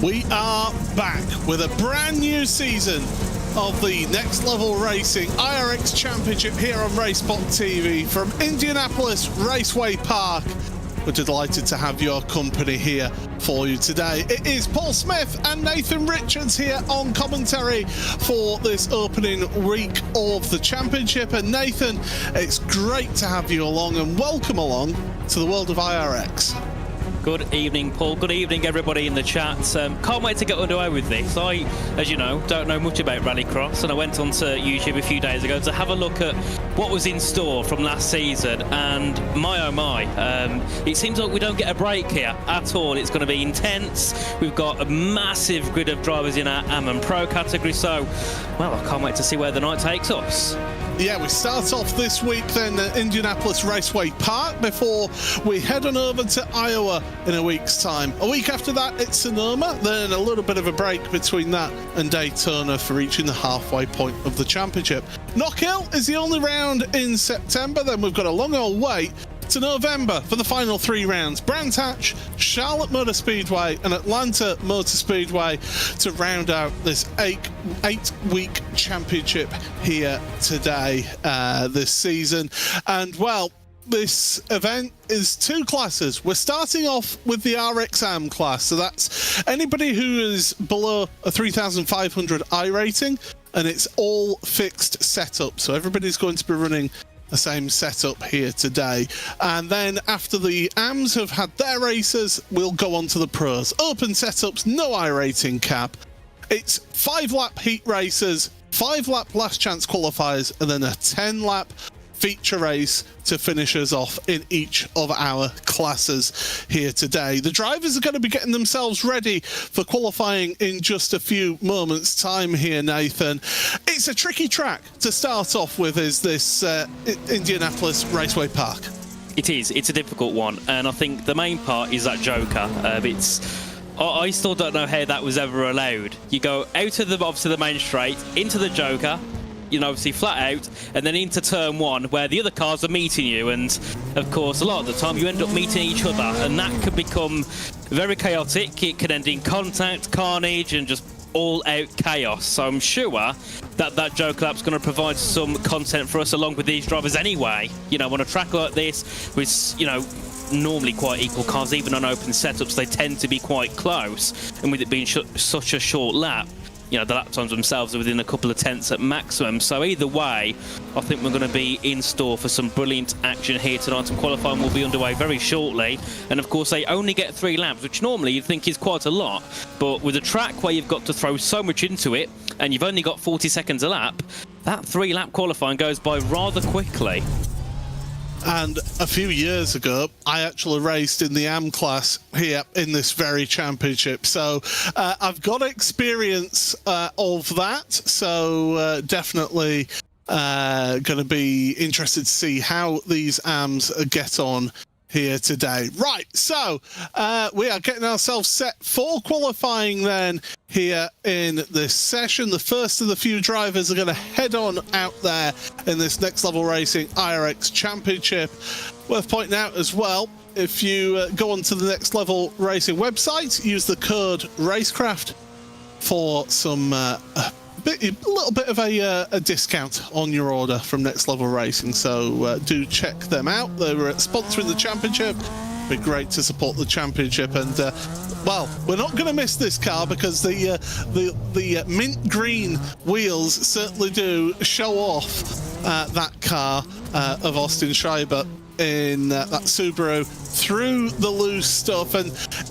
We are back with a brand new season of the Next Level Racing IRX Championship here on RaceSpot TV from Indianapolis Raceway Park. We're delighted to have your company here for you today. It is Paul Smith and Nathan Richards here on commentary for this opening week of the championship. And Nathan, it's great to have you along and welcome along to the world of IRX. Good evening, Paul. Good evening, everybody in the chat. Can't wait to get underway with this. I, as you know, don't know much about rallycross, and I went onto YouTube a few days ago to have a look at what was in store from last season, and my oh my, it seems like we don't get a break here at all. It's going to be intense. We've got a massive grid of drivers in our Am and Pro category, so, well, I can't wait to see where the night takes us. Yeah, we start off this week then at Indianapolis Raceway Park before we head on over to Iowa in a week's time. A week after that, it's Sonoma, then a little bit of a break between that and Daytona for reaching the halfway point of the championship. Knock Hill is the only round in September, then we've got a long old wait to November for the final 3 rounds. Brands Hatch, Charlotte Motor Speedway and Atlanta Motor Speedway to round out this 8-week championship here today, this season. And well, this event is 2 classes. We're starting off with the RXAM class, so that's anybody who is below a 3,500 I rating, and it's all fixed setup, so everybody's going to be running the same setup here today. And then after the AMs have had their races, we'll go on to the pros. Open setups, no I rating cap. It's 5-lap heat races, 5-lap last chance qualifiers, and then a 10-lap feature race to finish us off in each of our classes here today. The drivers are going to be getting themselves ready for qualifying in just a few moments time here, Nathan. It's a tricky track to start off with, is this Indianapolis Raceway Park. It is. It's a difficult one, and I think the main part is that Joker. I still don't know how that was ever allowed. You go out of obviously the main straight, into the Joker, you know, obviously flat out, and then into turn 1 where the other cars are meeting you, and of course a lot of the time you end up meeting each other, and that can become very chaotic. It can end in contact, carnage, and just all out chaos. So I'm sure that that Joker lap's going to provide some content for us along with these drivers anyway. You know, on a track like this with, you know, normally quite equal cars, even on open setups, they tend to be quite close, and with it being such a short lap, you know, the lap times themselves are within a couple of tenths at maximum. So either way, I think we're going to be in store for some brilliant action here tonight, and qualifying will be underway very shortly. And of course, they only get 3 laps, which normally you'd think is quite a lot. But with a track where you've got to throw so much into it, and you've only got 40 seconds a lap, that 3-lap qualifying goes by rather quickly. And a few years ago, I actually raced in the AM class here in this very championship. So I've got experience of that. So definitely going to be interested to see how these AMs get on here today. Right, so we are getting ourselves set for qualifying then here in this session. The first of the few drivers are going to head on out there in this Next Level Racing IRX Championship. Worth pointing out as well, if you go onto the Next Level Racing website, use the code Racecraft for some a little bit of a discount on your order from Next Level Racing, so do check them out. They were sponsoring the championship. It'd be great to support the championship, and well, we're not going to miss this car because the mint green wheels certainly do show off that car of Austin Schreiber in that Subaru through the loose stuff. And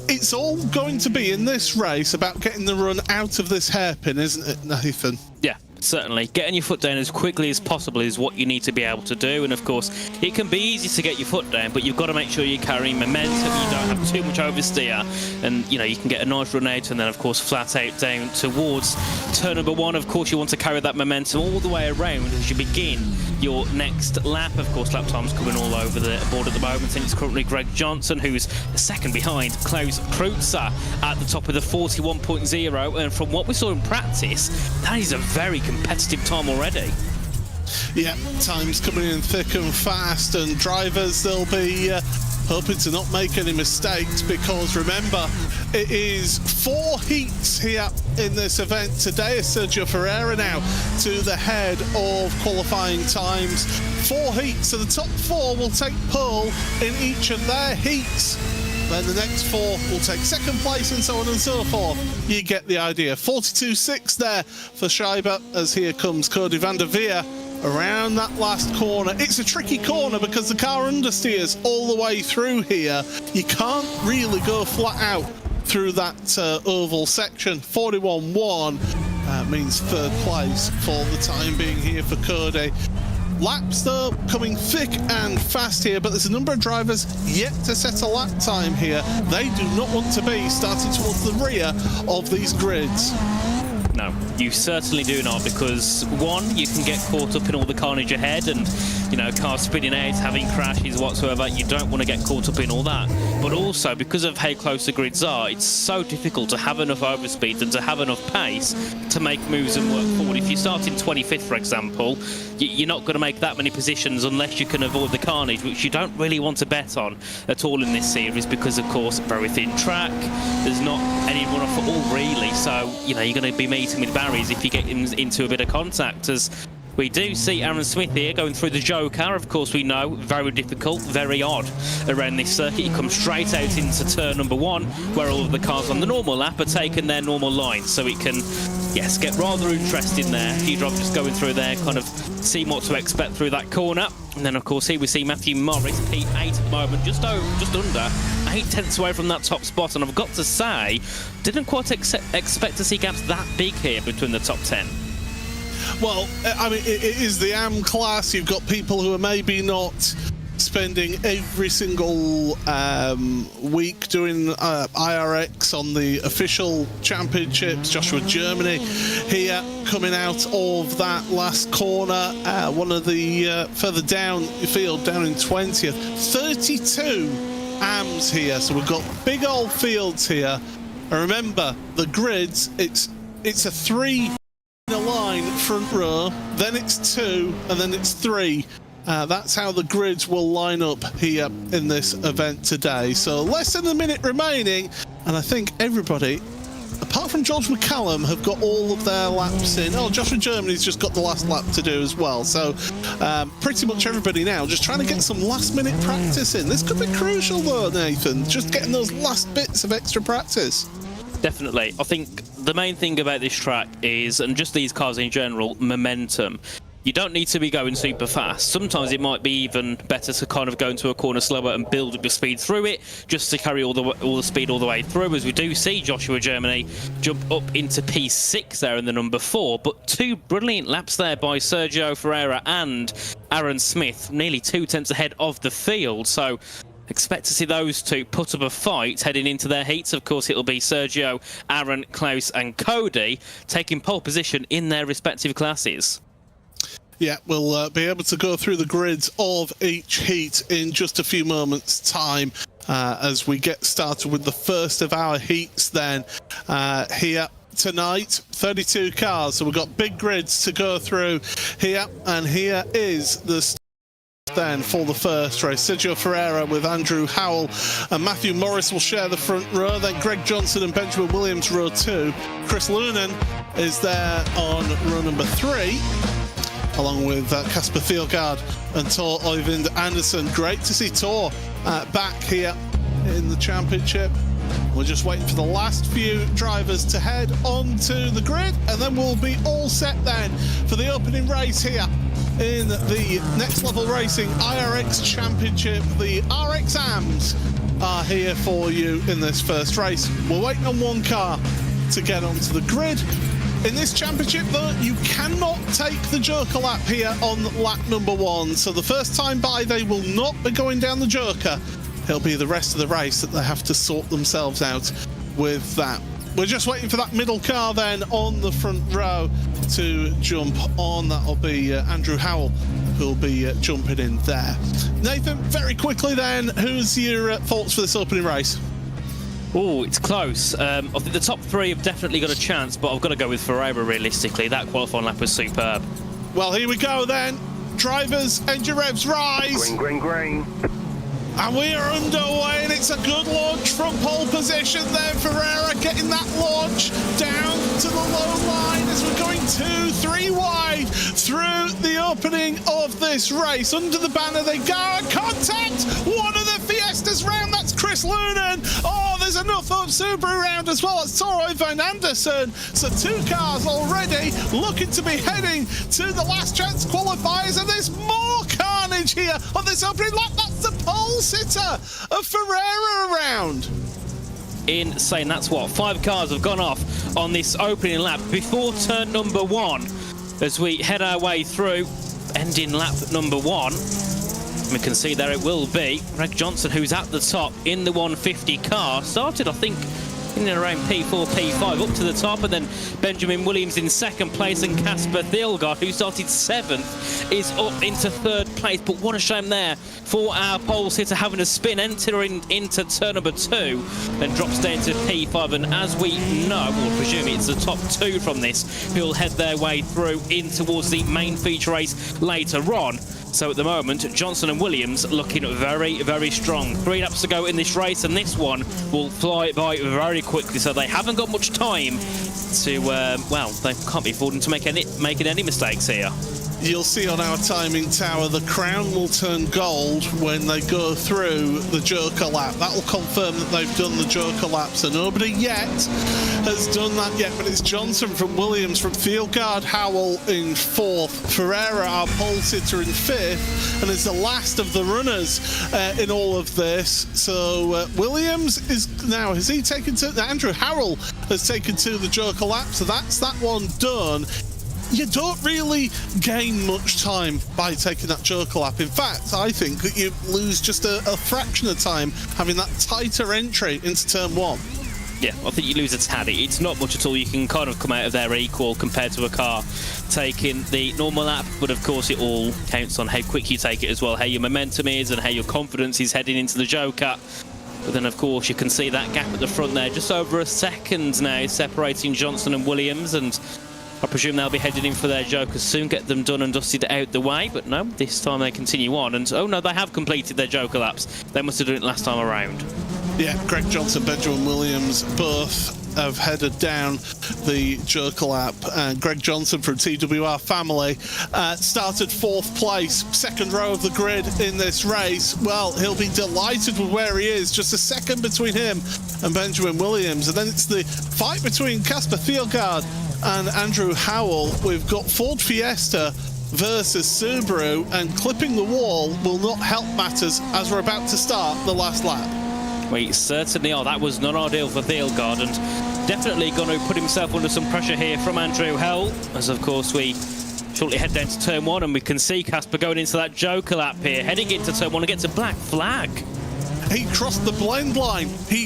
it's all going to be in this race about getting the run out of this hairpin, isn't it, Nathan? Yeah. Certainly. Getting your foot down as quickly as possible is what you need to be able to do, and of course it can be easy to get your foot down, but you've got to make sure you're carrying momentum, you don't have too much oversteer, and you know, you can get a nice run out and then of course flat out down towards turn number 1. Of course you want to carry that momentum all the way around as you begin your next lap. Of course lap time's coming all over the board at the moment, and it's currently Greg Johnson who's a second behind Klaus Kreutzer at the top of the 41.0, and from what we saw in practice, that is a very competitive time already. Yeah, time's coming in thick and fast, and drivers, they'll be hoping to not make any mistakes, because remember, it is 4 heats here in this event today. Sergio Ferreira now to the head of qualifying times. 4 heats, so the top 4 will take pole in each of their heats. Then the next 4 will take second place, and so on and so forth. You get the idea. 42.6 there for Schreiber, as here comes Cody van der Veer around that last corner. It's a tricky corner because the car understeers all the way through here. You can't really go flat out through that oval section. 41.1 means third place for the time being here for Cody. Laps though coming thick and fast here, but there's a number of drivers yet to set a lap time here. They do not want to be starting towards the rear of these grids. No, you certainly do not, because one, you can get caught up in all the carnage ahead and, you know, cars spinning out, having crashes whatsoever. You don't want to get caught up in all that. But also, because of how close the grids are, it's so difficult to have enough overspeed and to have enough pace to make moves and work forward. If you start in 25th, for example, you're not going to make that many positions unless you can avoid the carnage, which you don't really want to bet on at all in this series, because, of course, very thin track. There's not any runoff at all, really. So, you know, you're going to be meeting with Parise if you get into a bit of contact, as we do see Aaron Smith here going through the Joker. Of course, we know, very difficult, very odd around this circuit. You come straight out into turn number 1, where all of the cars on the normal lap are taking their normal line, so it can, yes, get rather interesting there. A few drivers just going through there, kind of seeing what to expect through that corner. And then, of course, here we see Matthew Morris, P8 at the moment, just under 8 tenths away from that top spot. And I've got to say, didn't quite expect to see gaps that big here between the top 10. Well, I mean, it is the AM class. You've got people who are maybe not spending every single week doing IRX on the official championships. Joshua Germany here coming out of that last corner, one of the further down the field, down in 20th. 32 AMs here, so we've got big old fields here. And remember, the grids, it's a 3 in a line front row, then it's 2, and then it's 3. That's how the grids will line up here in this event today. So less than a minute remaining, and I think everybody, apart from George McCallum, have got all of their laps in. Oh, Joshua Germany's just got the last lap to do as well. So pretty much everybody now just trying to get some last minute practice in. This could be crucial though, Nathan, just getting those last bits of extra practice. Definitely. I think the main thing about this track is, and just these cars in general, momentum. You don't need to be going super fast. Sometimes it might be even better to kind of go into a corner slower and build up your speed through it, just to carry all the speed all the way through, as we do see Joshua Germany jump up into P6 there in the number 4. But 2 brilliant laps there by Sergio Ferreira and Aaron Smith, nearly 2 tenths ahead of the field. So expect to see those 2 put up a fight heading into their heats. Of course, it'll be Sergio, Aaron, Klaus and Cody taking pole position in their respective classes. Yeah, we'll be able to go through the grids of each heat in just a few moments' time as we get started with the first of our heats then here tonight. 32 cars, so we've got big grids to go through here, and here is the start then for the first race. Sergio Ferreira with Andrew Howell and Matthew Morris will share the front row, then Greg Johnson and Benjamin Williams row 2. Chris Lunan is there on row number 3, along with Casper Thielgaard and Tor Øyvind Andersen. Great to see Tor back here in the championship. We're just waiting for the last few drivers to head onto the grid, and then we'll be all set then for the opening race here in the Next Level Racing IRX Championship. The RX AMs are here for you in this first race. We're waiting on one car to get onto the grid. In this championship, though, you cannot take the Joker lap here on lap number 1. So the first time by, they will not be going down the Joker. It'll be the rest of the race that they have to sort themselves out with that. We're just waiting for that middle car then on the front row to jump on. That'll be Andrew Howell who'll be jumping in there. Nathan, very quickly then, who's your thoughts for this opening race? Oh, it's close. I think the top 3 have definitely got a chance, but I've got to go with Ferreira realistically. That qualifying lap was superb. Well, here we go then. Drivers, engine revs, rise. Green, green, green. And we are underway, and it's a good launch from pole position there. Ferreira getting that launch down to the low line as we're going 2-3 wide through the opening of this race. Under the banner they go, contact one of the Fiestas round, that's Chris Lunan. Oh, there's enough of Subaru round as well. It's Toro Van Anderson. So 2 cars already looking to be heading to the last chance qualifiers, and there's more carnage here on this opening lap. That's the pole sitter of Ferreira around. Insane. That's what, 5 cars have gone off on this opening lap before turn number 1 as we head our way through, ending lap number 1. We can see there it will be Greg Johnson, who's at the top in the 150 car. Started, I think, in and around P4, P5, up to the top, and then Benjamin Williams in 2nd place, and Casper Thielgaard, who started 7th, is up into 3rd place. But what a shame there for our pole sitter, having a spin, entering into turn number 2, and drops down to P5. And as we know, we'll presume it's the top 2 from this, who'll head their way through in towards the main feature race later on. So at the moment, Johnson and Williams looking very, very strong. 3 laps to go in this race, and this one will fly by very quickly. So they haven't got much time to, well, they can't be affording to making any mistakes here. You'll see on our timing tower, the crown will turn gold when they go through the Joker lap. That will confirm that they've done the Joker lap. So nobody yet has done that yet, but it's Johnson from Williams, from Thielgaard, Howell in 4th, Ferreira, our pole sitter, in 5th, and is the last of the runners in all of this. So Williams is now, has he taken to, Andrew Harrell has taken to the Joker lap, so that's that one done. You don't really gain much time by taking that Joker lap. In fact, I think that you lose just a fraction of time having that tighter entry into turn 1. Yeah, I think you lose a taddy. It's not much at all. You can kind of come out of there equal compared to a car taking the normal lap, but of course it all counts on how quick you take it as well, how your momentum is and how your confidence is heading into the Joker. But then, of course, you can see that gap at the front there, just over a second now, separating Johnson and Williams, and I presume they'll be heading in for their Jokers soon, get them done and dusted out the way. But no, this time they continue on. And, oh no, they have completed their Joker laps. They must have done it last time around. Yeah, Greg Johnson, Benjamin Williams, both have headed down the Joker lap. Greg Johnson from TWR family started 4th place, 2nd row of the grid in this race. Well, he'll be delighted with where he is, just a second between him and Benjamin Williams. And then it's the fight between Casper Thielgaard and Andrew Howell. We've got Ford Fiesta versus Subaru, and clipping the wall will not help matters as we're about to start the last lap. We certainly are. That was not ideal for Thielgaard, and definitely going to put himself under some pressure here from Andrew Howell, as of course we shortly head down to turn 1, and we can see Casper going into that Joker lap here, heading into turn 1 and gets a black flag. He crossed the blend line. He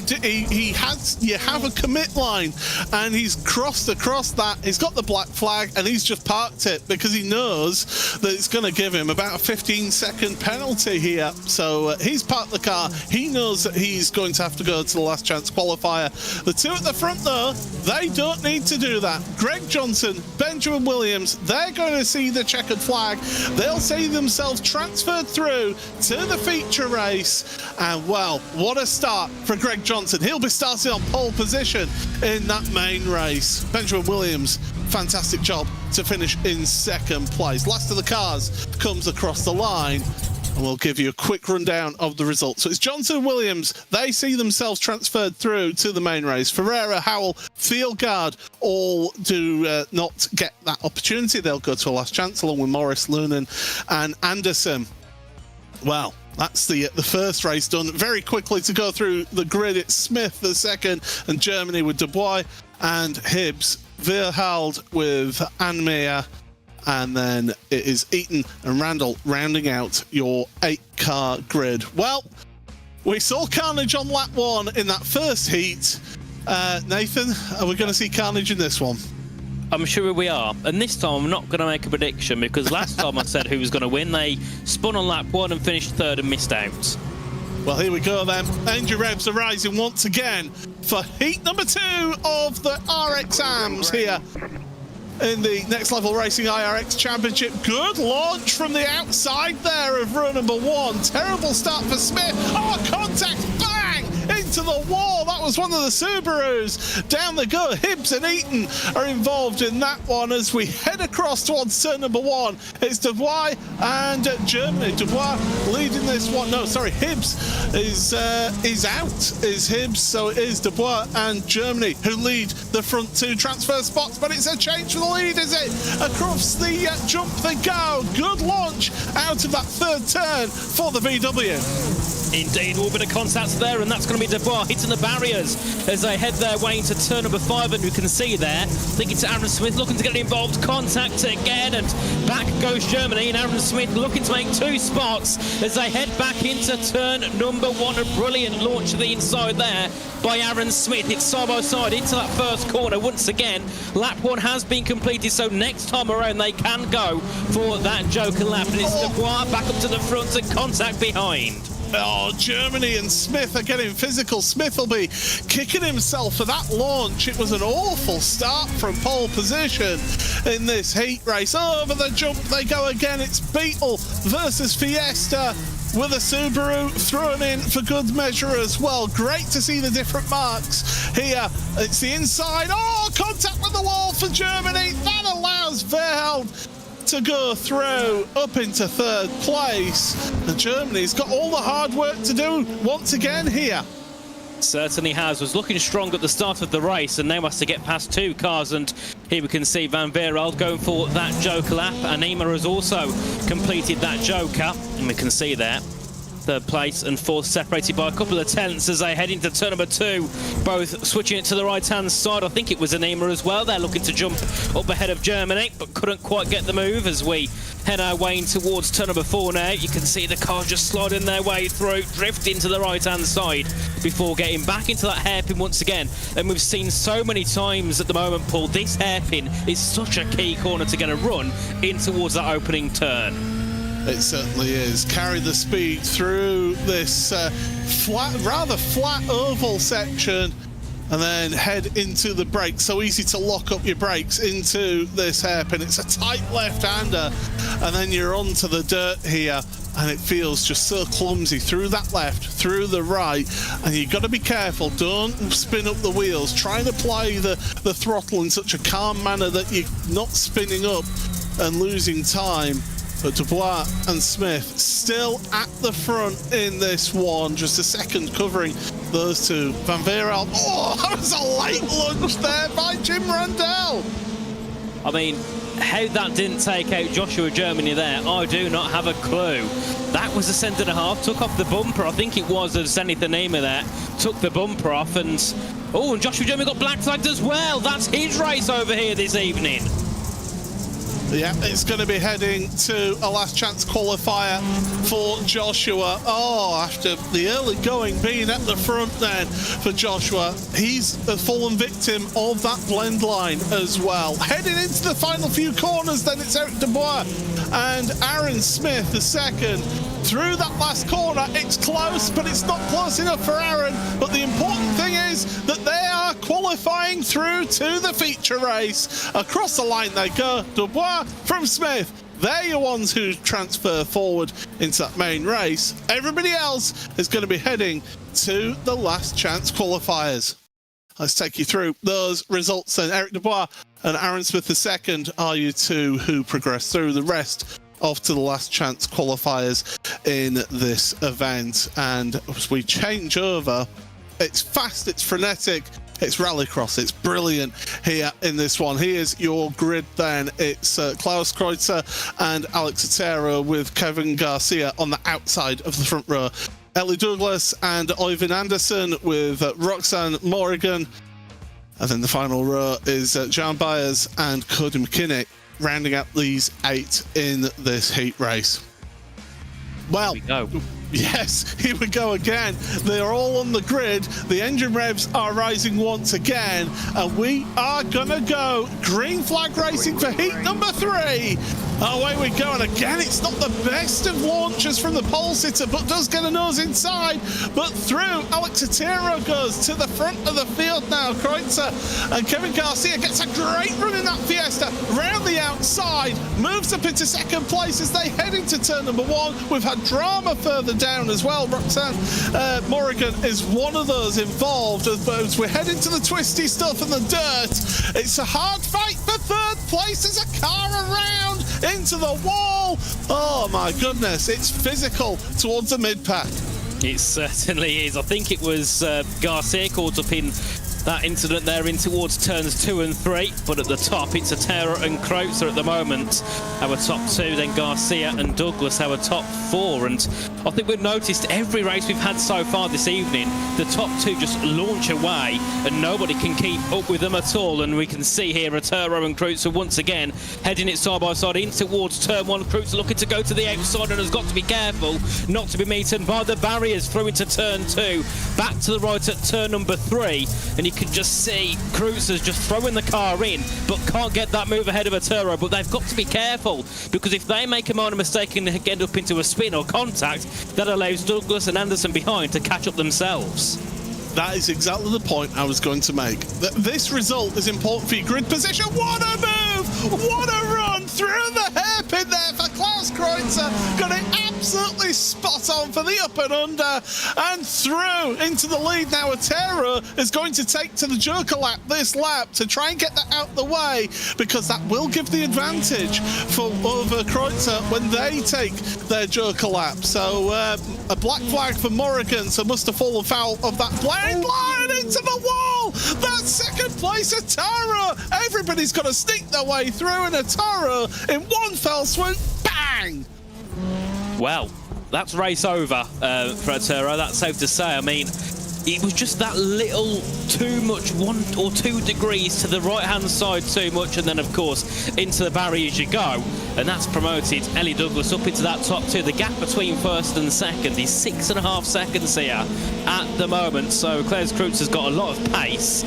has, you have a commit line, and he's crossed across that. He's got the black flag, and he's just parked it because he knows that it's going to give him about a 15-second penalty here. So he's parked the car. He knows that he's going to have to go to the last chance qualifier. The 2 at the front, though, they don't need to do that. Greg Johnson, Benjamin Williams, they're going to see the checkered flag. They'll see themselves transferred through to the feature race. And well, what a start for Greg Johnson. He'll be starting on pole position in that main race. Benjamin Williams, fantastic job to finish in 2nd place. Last of the cars comes across the line, and we'll give you a quick rundown of the results. So it's Johnson and Williams. They see themselves transferred through to the main race. Ferreira, Howell, Thielgaard all do not get that opportunity. They'll go to a last chance along with Morris, Lunan and Anderson. Well, that's the first race done. Very quickly to go through the grid, it's Smith the 2nd, and Germany with Dubois, and Hibbs, Verhaalde with Anmeer, and then it is Eaton and Randall rounding out your 8-car grid. Well, we saw carnage on lap 1 in that first heat. Nathan, are we going to see carnage in this one? I'm sure we are, and this time I'm not going to make a prediction, because last time I said who was going to win. They spun on lap 1 and finished 3rd and missed out. Well, here we go then. Danger revs are rising once again for heat number 2 of the RX AMs here in the Next Level Racing IRX Championship. Good launch from the outside there of row number 1. Terrible start for Smith. Oh, contact, bang! Into the wall. That was one of the Subarus. Down the go. Hibbs and Eaton are involved in that one as we head across towards turn number 1. It's Dubois and Germany. Dubois leading this one. No, sorry, Hibbs is out. Is Hibbs, so it is Dubois and Germany who lead the front 2 transfer spots, but it's a change for the lead, is it? Across the jump they go. Good launch out of that 3rd turn for the VW. Indeed, a little bit of contact there, and that's going to be Dubois hitting the barriers as they head their way into turn number 5, and you can see there, thinking to Aaron Smith, looking to get involved, contact again, and back goes Germany, and Aaron Smith looking to make 2 spots as they head back into turn number 1. A brilliant launch to the inside there by Aaron Smith. It's side by side into that first corner. Once again, lap 1 has been completed, so next time around they can go for that Joker lap, and it's Dubois back up to the front and contact behind. Oh, Germany and Smith are getting physical. Smith will be kicking himself for that launch. It was an awful start from pole position in this heat race. Over the jump they go again. It's Beetle versus Fiesta with a Subaru thrown in for good measure as well. Great to see the different marks here. It's the inside. Oh, contact with the wall for Germany. That allows Verheld to go through up into 3rd place. And Germany's got all the hard work to do once again here. Certainly has. Was looking strong at the start of the race and now has to get past 2 cars, and here we can see Van Veereld going for that Joker lap. Anima has also completed that Joker, and we can see there 3rd place and 4th separated by a couple of tenths as they head into turn number 2, both switching it to the right hand side. I think it was Anima as well. They're looking to jump up ahead of Germany, but couldn't quite get the move as we head our way in towards turn number 4 now. You can see the cars just sliding their way through, drifting to the right hand side before getting back into that hairpin once again. And we've seen so many times at the moment, Paul, this hairpin is such a key corner to get a run in towards that opening turn. It certainly is. Carry the speed through this rather flat oval section and then head into the brakes. So easy to lock up your brakes into this hairpin. It's a tight left-hander, and then you're onto the dirt here, and it feels just so clumsy through that left, through the right, and you've got to be careful. Don't spin up the wheels. Try and apply the throttle in such a calm manner that you're not spinning up and losing time. But Dubois and Smith still at the front in this one. Just a second covering those 2. Van Veereld. Oh, that was a late lunge there by Jim Randell. I mean, how that didn't take out Joshua Germany there, I do not have a clue. That was a cent and a half, took off the bumper. I think it was Zenith Anima there, took the bumper off, and oh, and Joshua Germany got black flagged as well. That's his race over here this evening. Yeah, it's going to be heading to a last chance qualifier for Joshua. Oh, after the early going being at the front then for Joshua, he's a fallen victim of that blend line as well. Heading into the final few corners then, it's Eric Dubois and Aaron Smith, the second. Through that last corner, it's close, but it's not close enough for Aaron. But the important thing is that they are qualifying through to the feature race. Across the line they go. Dubois from Smith. They're your ones who transfer forward into that main race. Everybody else is going to be heading to the last chance qualifiers. Let's take you through those results then. Eric Dubois and Aaron Smith the second are you 2 who progress through. The rest off to the last chance qualifiers in this event. And as we change over, it's fast, it's frenetic, it's rallycross, it's brilliant here in this one. Here's your grid then. It's Klaus Kreutzer and Alex Otero with Kevin Garcia on the outside of the front row. Ellie Douglas and Oyvind Anderson with Roxanne Morrigan. And then the final row is Jan Byers and Cody McKinney, rounding out these 8 in this heat race. Well, here we go. Yes, here we go again. They're all on the grid. The engine revs are rising once again, and we are gonna go green flag racing for heat number 3. Away we go, and again, it's not the best of launches from the pole sitter, but does get a nose inside. But through, Alex Otero goes to the front of the field now. Kreutzer and Kevin Garcia gets a great run in that Fiesta. Round the outside, moves up into second place as they head into turn number 1. We've had drama further down as well. Roxanne Morrigan is one of those involved as we head into the twisty stuff and the dirt. It's a hard fight for third place as a car around into the wall. Oh my goodness, it's physical towards the mid-pack. It certainly is. I think it was Garcia caught up in that incident there in towards turns 2 and 3, but at the top it's Otero and Kreutzer at the moment, our top 2, then Garcia and Douglas, our top 4. And I think we've noticed every race we've had so far this evening, the top 2 just launch away and nobody can keep up with them at all. And we can see here Otero and Kreutzer once again heading it side by side in towards turn 1. Kreutzer looking to go to the outside and has got to be careful not to be beaten by the barriers through into turn 2, back to the right at turn number 3, and you can just see Kreuzer's just throwing the car in but can't get that move ahead of Otero. But they've got to be careful, because if they make a minor mistake and get up into a spin or contact, that allows Douglas and Anderson behind to catch up themselves. That is exactly the point I was going to make. This result is important for your grid position. What a move! What a run through the hairpin there for Klaus Kreutzer. Got it absolutely spot on for the up and under, and through into the lead. Now Otero is going to take to the Joker lap this lap to try and get that out the way, because that will give the advantage for over Kreutzer when they take their Joker lap. So a black flag for Morrigan, so must have fallen foul of that blade line into the wall. That's second place Otero. Everybody's got to sneak their way through, and Otero in one fell swoop, bang. Well, that's race over for Otero, that's safe to say. I mean, it was just that little too much, 1 or 2 degrees to the right-hand side too much, and then, of course, into the barrier as you go. And that's promoted Ellie Douglas up into that top 2. The gap between first and second is 6.5 seconds here at the moment. So Klaus Kreutzer's got a lot of pace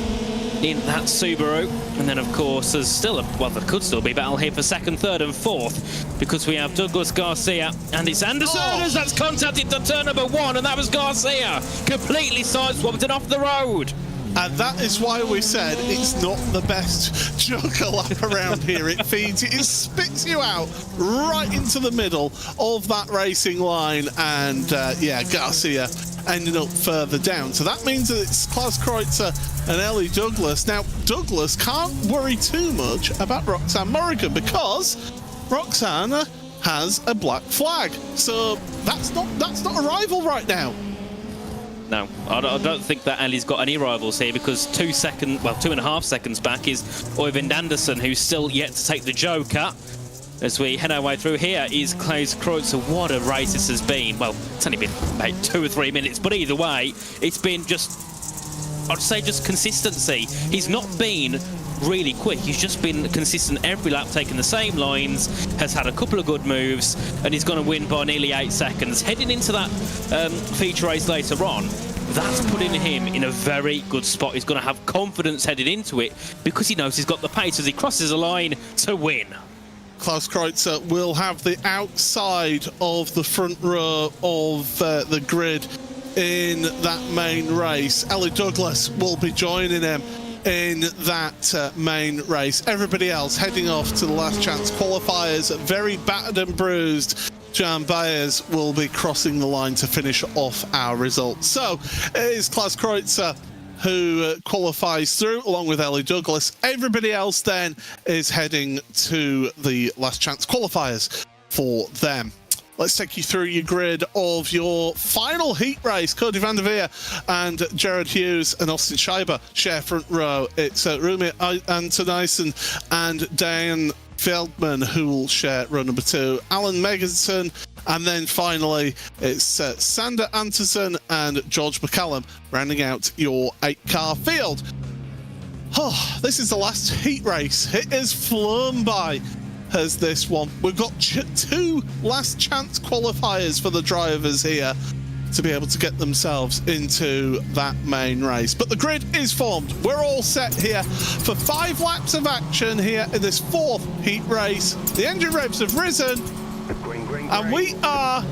in that Subaru. And then, of course, there's still well, there could still be battle here for second, third and fourth, because we have Douglas, Garcia, and it's Anderson that's contacted to turn number 1, and that was Garcia completely sideswiped and off the road. And that is why we said it's not the best Joker lap around here. It feeds you, it spits you out right into the middle of that racing line. And yeah, Garcia ended up further down. So that means that it's Klaus Kreutzer and Ellie Douglas. Now, Douglas can't worry too much about Roxanne Morrigan, because Roxanne has a black flag. So that's not a rival right now. No, I don't think that Ellie's got any rivals here, because 2.5 seconds back is Øyvind Anderson, who's still yet to take the Joker. As we head our way through here is Klaus Kreutzer. What a race this has been. Well, it's only been about 2 or 3 minutes, but either way, it's been just, I'd say, just consistency. He's not been really quick, he's just been consistent every lap, taking the same lines, has had a couple of good moves, and he's going to win by nearly 8 seconds. Heading into that feature race later on, that's putting him in a very good spot. He's going to have confidence headed into it, because he knows he's got the pace as he crosses a line to win. Klaus Kreutzer will have the outside of the front row of the grid in that main race. Ellie Douglas will be joining him in that main race. Everybody else heading off to the last chance qualifiers. Very battered and bruised Jan Baez will be crossing the line to finish off our results. So it is Klaus Kreutzer who qualifies through along with Ellie Douglas. Everybody else then is heading to the last chance qualifiers for them. Let's take you through your grid of your final heat race. Cody van der Veer and Jared Hughes and Austin Scheiber share front row. It's Rumi Antonissen and Dan Feldman who will share row number 2. Alan Meganson, and then finally it's Sander Anderson and George McCallum rounding out your 8-car field. Oh, this is the last heat race. It has flown by as this one. We've got 2 last chance qualifiers for the drivers here. to be able to get themselves into that main race. But the grid is formed. We're all set here for 5 laps of action here in this 4th heat race. The engine revs have risen, and we are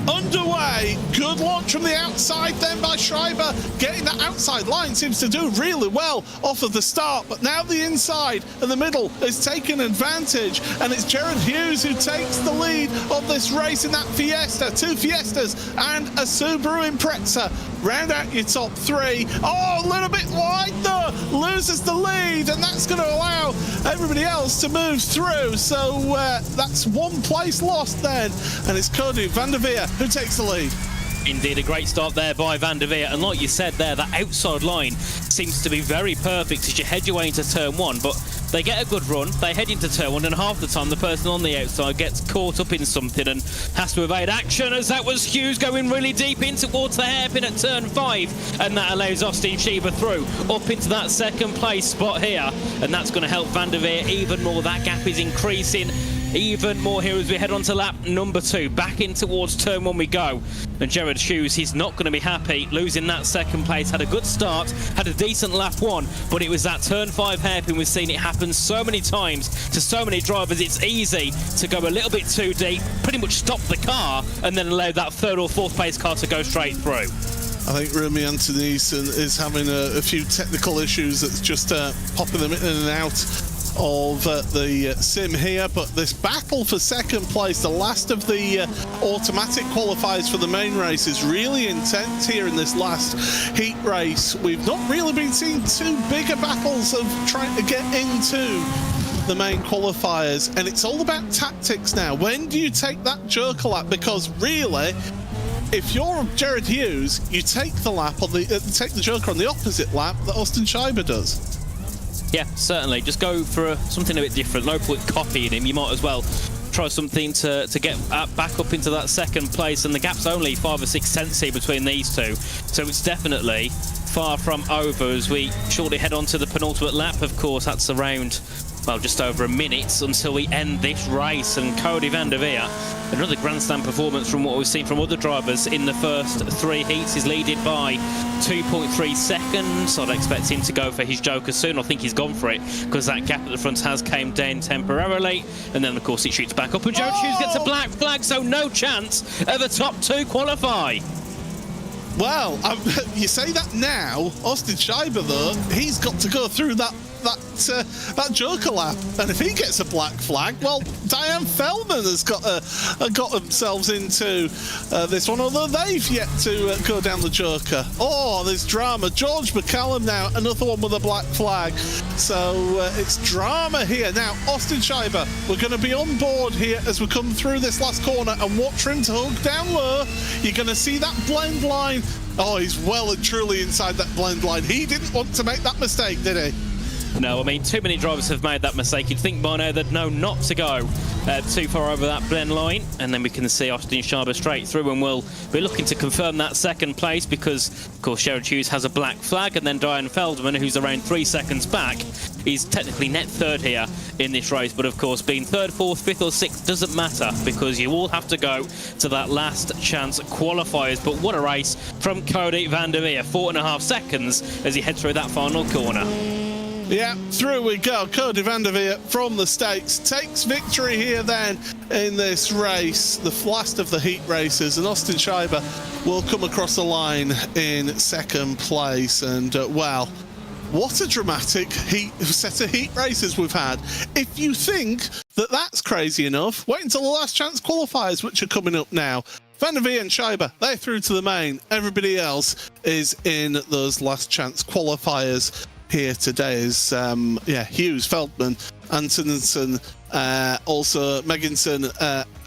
underway. Good launch from the outside then by Schreiber. Getting that outside line seems to do really well off of the start, but now the inside and the middle is taking advantage, and it's Jared Hughes who takes the lead of this race in that Fiesta. 2 Fiestas and a Subaru Impreza. Round out your top 3. Oh, a little bit wide though. Loses the lead, and that's going to allow everybody else to move through. So that's 1 place lost then, and it's Cody van der Veer who takes the lead. Indeed, a great start there by van der Veer, and like you said there, that outside line seems to be very perfect as you head your way into turn 1, but they get a good run, they head into turn 1, and half the time the person on the outside gets caught up in something and has to evade action, as that was Hughes going really deep in towards the hairpin at turn 5, and that allows Austin Schieber through up into that 2nd place spot here, and that's going to help van der Veer even more. That gap is increasing even more here as we head on to lap number 2. Back in towards turn 1 we go, and Jared Hughes, he's not going to be happy losing that 2nd place. Had a good start, had a decent lap 1, but it was that turn 5 hairpin. We've seen it happen so many times to so many drivers. It's easy to go a little bit too deep, pretty much stop the car, and then allow that 3rd or 4th place car to go straight through. I think Remy Antonisen is having a few technical issues that's just popping them in and out of the sim here, but this battle for 2nd place, the last of the automatic qualifiers for the main race, is really intense here in this last heat race. We've not really been seeing too big a battles of trying to get into the main qualifiers, and it's all about tactics now. When do you take that jerk lap? Because really, if you're Jared Hughes, you take the lap on the take the joker on the opposite lap that Austin Schieber does. Yeah, certainly. Just go for something a bit different. No point copying him. You might as well try something to get back up into that 2nd place, and the gap's only 5 or 6 tenths here between these two, so it's definitely far from over as we shortly head on to the penultimate lap. Of course, that's around, well, just over a minute until we end this race, and Cody van der Veer, another grandstand performance from what we've seen from other drivers in the first 3 heats, is leaded by 2.3 seconds. I'd expect him to go for his joker soon. I think he's gone for it because that gap at the front has came down temporarily, and then of course it shoots back up, and Jared Hughes gets a black flag, so no chance of a top 2 qualify. Well, you say that now. Austin Schieber, though, he's got to go through that joker lap, and if he gets a black flag, well, Diane Feldman has got themselves into this one, although they've yet to go down the joker. Oh, there's drama. George McCallum now, another one with a black flag. So it's drama here. Now, Austin Schieber, we're going to be on board here as we come through this last corner, and watch for him to hug down low. You're going to see that blend line. Oh, he's well and truly inside that blend line. He didn't want to make that mistake, did he? No, I mean, too many drivers have made that mistake. You'd think by now they'd know not to go too far over that blend line, and then we can see Austin Schieber straight through, and we'll be looking to confirm that 2nd place because, of course, Jared Hughes has a black flag, and then Diane Feldman, who's around 3 seconds back, is technically net 3rd here in this race, but of course, being 3rd, 4th, 5th or 6th doesn't matter because you all have to go to that last chance qualifiers. But what a race from Cody van der Veer, 4.5 seconds as he heads through that final corner. Yeah, through we go. Cody van der Veer from the States takes victory here then in this race, the last of the heat races, and Austin Schieber will come across the line in 2nd place. And wow, what a dramatic set of heat races we've had. If you think that that's crazy enough, wait until the last chance qualifiers, which are coming up now. Van der Veer and Schieber, they're through to the main. Everybody else is in those last chance qualifiers. Here today is Hughes, Feldman, Antonsen, also Megginson,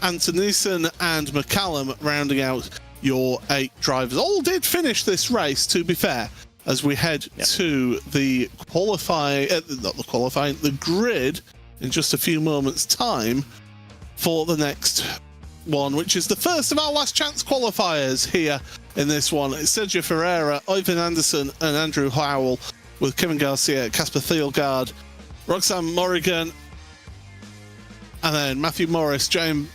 Antonisen and McCallum rounding out your 8 drivers. All did finish this race, to be fair, as we head to the the grid in just a few moments' time for the next one, which is the first of our last chance qualifiers here in this one. It's Sergio Ferreira, Ivan Anderson and Andrew Howell, with Kevin Garcia, Casper Thielgaard, Roxanne Morrigan, and then Matthew Morris, John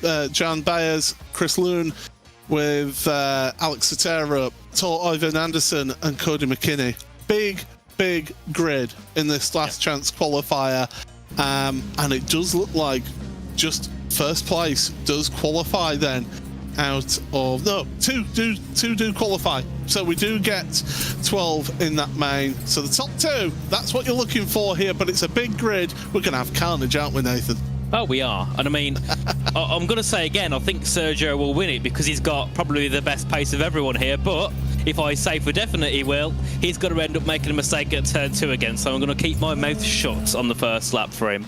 Byers, Chris Loon, with Alex Sotero, Tor Ivan Anderson and Cody McKinney. Big grid in this last chance qualifier, and it does look like just first place does qualify then out of, no, two do qualify, so we do get 12 in that main. So the top two, that's what you're looking for here, but it's a big grid. We're gonna have carnage, aren't we, Nathan? Oh, we are. And I mean, I'm going to say again, I think Sergio will win it because he's got probably the best pace of everyone here. But if I say for definite he will, he's going to end up making a mistake at turn 2 again. So I'm going to keep my mouth shut on the first lap for him.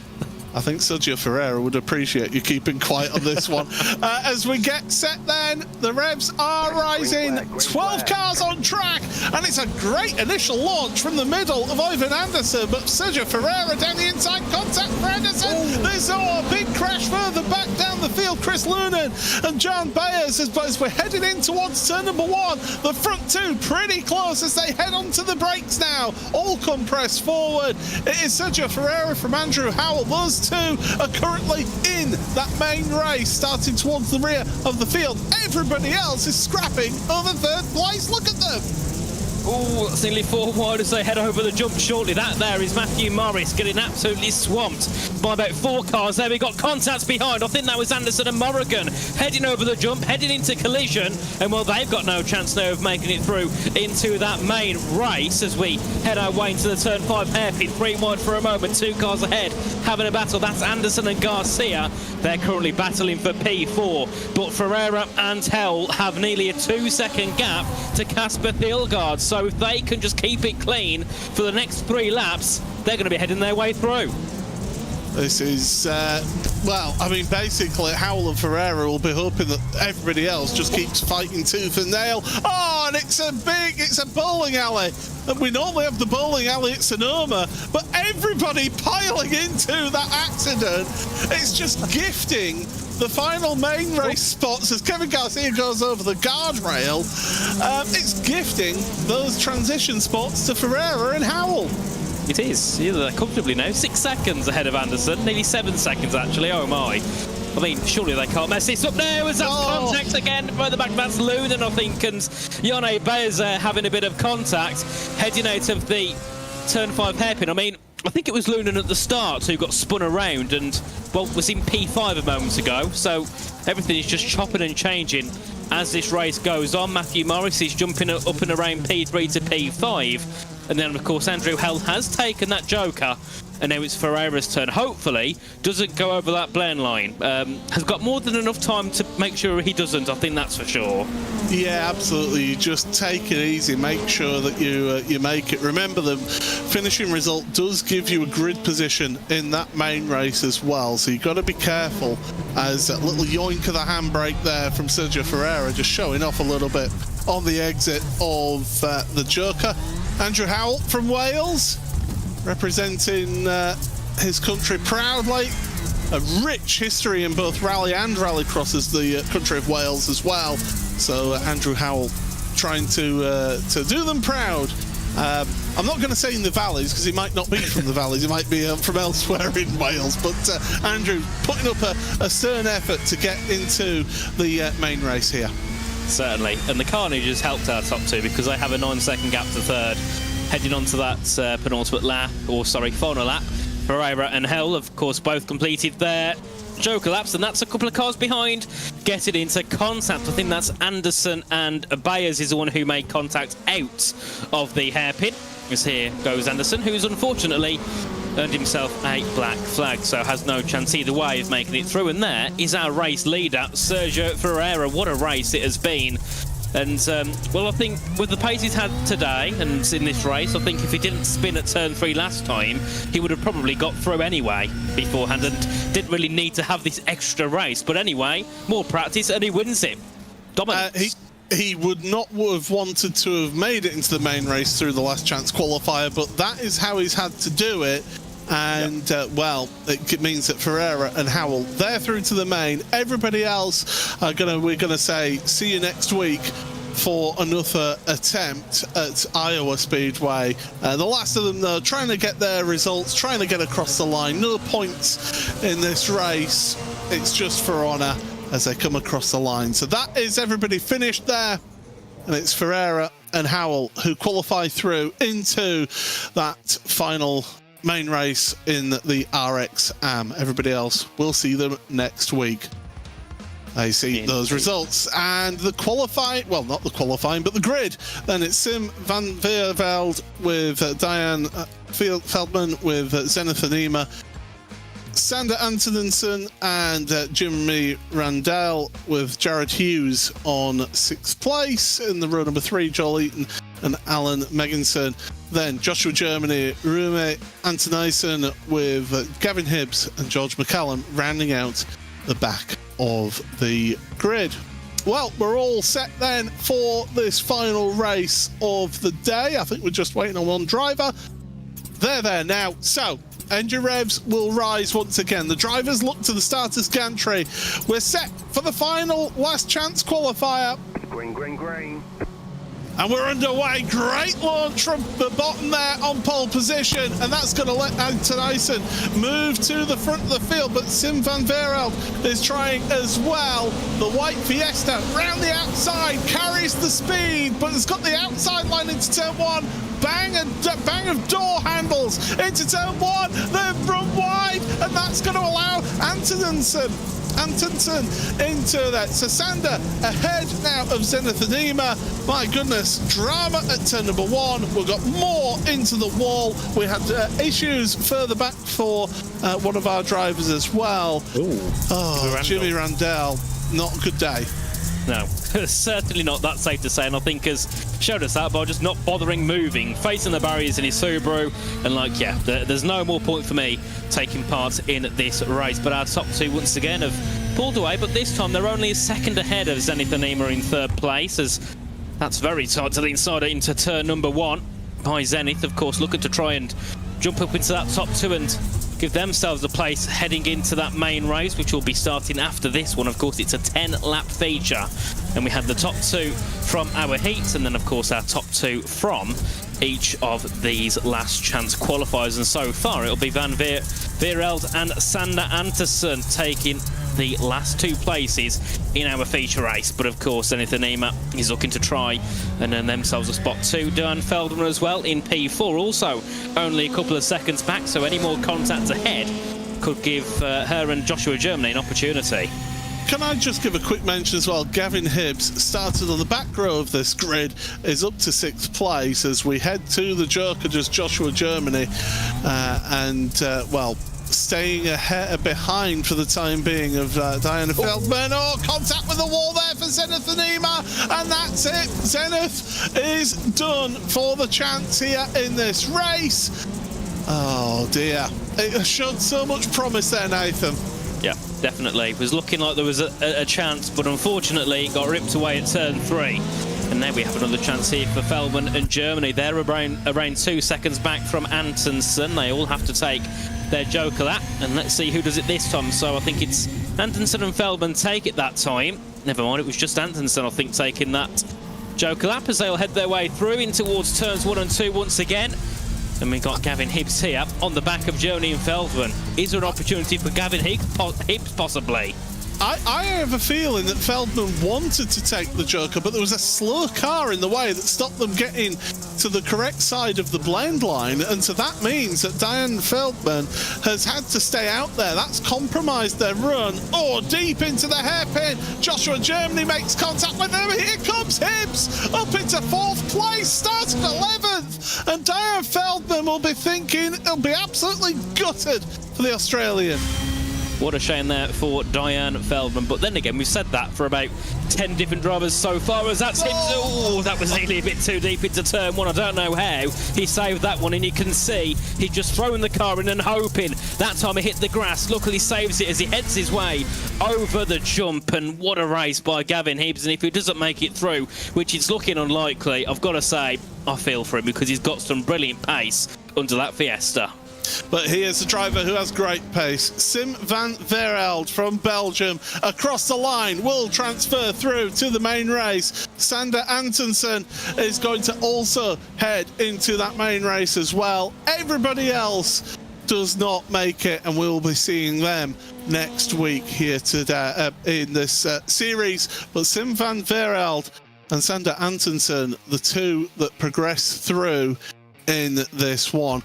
I think Sergio Ferreira would appreciate you keeping quiet on this one. As we get set then, the revs are rising. 12 cars on track, and it's a great initial launch from the middle of Ivan Anderson, but Sergio Ferreira down the inside, contact for Anderson. There's a big crash further back down the field. Chris Lunan and John Bayers, as we're heading in towards turn number 1. The front two pretty close as they head onto the brakes now. All compressed forward. It is Sergio Ferreira from Andrew Howell. Those two are currently in that main race, starting towards the rear of the field. Everybody else is scrapping over third place. Look at them. Oh, that's nearly 4 wide as they head over the jump shortly. That there is Matthew Morris getting absolutely swamped by about 4 cars there. We got contacts behind. I think that was Anderson and Morrigan heading over the jump, heading into collision. And well, they've got no chance now of making it through into that main race as we head our way into the turn 5 hairpin. 3 wide for a moment, 2 cars ahead having a battle. That's Anderson and Garcia. They're currently battling for P4. But Ferreira and Hell have nearly a 2-second gap to Casper Thielgaard. So if they can just keep it clean for the next 3 laps, they're going to be heading their way through. This is, well, I mean, basically, Howell and Ferreira will be hoping that everybody else just keeps fighting tooth and nail. Oh, and it's a bowling alley. And we normally have the bowling alley at Sonoma, but everybody piling into that accident. It's just gifting the final main race spots as Kevin Garcia goes over the guardrail. It's gifting those transition spots to Ferreira and Howell. It is. Yeah, they're comfortably now 6 seconds ahead of Anderson, nearly 7 seconds actually. Oh my. I mean, surely they can't mess this up now as that's contact again. Further back, that's Lunan, I think, and Yone Baez having a bit of contact heading out of the turn 5 hairpin. I mean, I think it was Lunan at the start who got spun around and, well, was in P5 a moment ago. So everything is just chopping and changing as this race goes on. Matthew Morris is jumping up and around P3 to P5. And then, of course, Andrew Hell has taken that joker. And now it's Ferreira's turn. Hopefully, doesn't go over that blend line. Has got more than enough time to make sure he doesn't. I think that's for sure. Yeah, absolutely. You just take it easy. Make sure that you make it. Remember, the finishing result does give you a grid position in that main race as well. So you've got to be careful. As a little yoink of the handbrake there from Sergio Ferreira, just showing off a little bit on the exit of the joker. Andrew Howell from Wales, representing his country proudly. A rich history in both rally and rallycross as the country of Wales as well. So Andrew Howell trying to do them proud. I'm not going to say in the valleys because he might not be from the valleys. He might be from elsewhere in Wales. But Andrew putting up a stern effort to get into the main race here. Certainly, and the carnage has helped our top two because they have a 9-second gap to third. Heading on to that penultimate lap, or sorry, final lap. Ferreira and Hell, of course, both completed their joker laps, and that's a couple of cars behind getting into contact. I think that's Anderson and Bayers is the one who made contact out of the hairpin. As here goes Anderson, who's unfortunately earned himself a black flag, so has no chance either way of making it through. And there is our race leader, Sergio Ferreira. What a race it has been. And, well, I think with the pace he's had today and in this race, I think if he didn't spin at turn 3 last time, he would have probably got through anyway beforehand and didn't really need to have this extra race. But anyway, more practice and he wins it. Dominance. He would not have wanted to have made it into the main race through the last chance qualifier, but that is how he's had to do it. And, well, it means that Ferreira and Howell, they're through to the main. Everybody else, we're going to say, see you next week for another attempt at Iowa Speedway. The last of them, though, trying to get their results, trying to get across the line. No points in this race. It's just for honour. as they come across the line. So that is everybody finished there. And it's Ferreira and Howell who qualify through into that final main race in the RX AM. Everybody else, we'll see them next week. I see those results. And the qualifying, well, not the qualifying, but the grid. Then it's Sim van Veerveld with Diane Feldman with Zenith Anima, Sander Antonsen and Jimmy Randell with Jared Hughes on 6th place in the row number 3, Joel Eaton and Alan Megginson. Then Joshua Germany, Rume Antonisen with Gavin Hibbs and George McCallum rounding out the back of the grid. Well, we're all set then for this final race of the day. I think we're just waiting on one driver. They're there now. So engine revs will rise once again. The drivers look to the starter's gantry. We're set for the final last chance qualifier. Green, green, green. And we're underway. Great launch from the bottom there on pole position. And that's going to let Antonisen move to the front of the field. But Sim van Veerveld is trying as well. The white Fiesta round the outside carries the speed, but it's got the outside line into turn 1. Bang of door handles into turn 1. They've run wide, and that's going to allow Antonsen into that. So Sander ahead now of Zenith Anima. My goodness, drama at turn number 1. We've got more into the wall. We had issues further back for one of our drivers as well. Ooh. Oh, Jimmy Randell, not a good day. No, certainly not. That's safe to say, and I think has showed us that by just not bothering moving, facing the barriers in his Subaru, and like, yeah, there's no more point for me taking part in this race. But our top 2 once again have pulled away, but this time they're only a second ahead of Zenith Anima in 3rd place, as that's very tight to the inside into turn number 1 by Zenith, of course, looking to try and jump up into that top 2 and give themselves a place heading into that main race, which will be starting after this one. Of course, it's a 10-lap feature, and we have the top 2 from our heats, and then of course our top 2 from each of these last chance qualifiers. And so far it'll be Van Veerveld and Sander Antonsen taking the last 2 places in our feature race. But of course Zenith Anima is looking to try and earn themselves a spot 2. Dan Feldman as well in P4, also only a couple of seconds back, so any more contacts ahead could give her and Joshua Germany an opportunity. Can I just give a quick mention as well? Gavin Hibbs started on the back row of this grid, is up to 6th place as we head to the Joker, just Joshua Germany, well, staying ahead behind for the time being of Diana Feldman. Oh, contact with the wall there for Zenith Anima, and that's it. Zenith is done for the chance here in this race. Oh dear, it showed so much promise there, Nathan. Yeah, definitely. It was looking like there was a chance, but unfortunately it got ripped away at turn 3. And then we have another chance here for Feldman and Germany. They're around 2 seconds back from Antonsen. They all have to take their Joker lap, and let's see who does it this time. So I think it's Antonsen and Feldman take it that time. Never mind, it was just Antonsen, I think, taking that Joker lap as they'll head their way through in towards turns 1 and 2 once again. And we've got Gavin Hibbs here on the back of Germany and Feldman. Is there an opportunity for Gavin Hibbs possibly? I have a feeling that Feldman wanted to take the Joker, but there was a slow car in the way that stopped them getting to the correct side of the blend line, and so that means that Diane Feldman has had to stay out there. That's compromised their run. Oh, deep into the hairpin. Joshua Germany makes contact with them. Here comes Hibbs up into 4th place, started 11th, and Diane Feldman will be thinking he'll be absolutely gutted for the Australian. What a shame there for Diane Feldman. But then again, we've said that for about 10 different drivers so far, as that's him. Oh, that was nearly a bit too deep into turn 1. I don't know how he saved that one, and you can see he's just throwing the car in and hoping that time it hit the grass. Luckily saves it as he heads his way over the jump, and what a race by Gavin Hibbs. And if he doesn't make it through, which is looking unlikely, I've got to say I feel for him, because he's got some brilliant pace under that Fiesta. But here's a driver who has great pace. Sim van Veerveld from Belgium across the line will transfer through to the main race. Sander Antonsen is going to also head into that main race as well. Everybody else does not make it, and we'll be seeing them next week here today in this series. But Sim van Veereld and Sander Antonsen, the two that progress through in this one.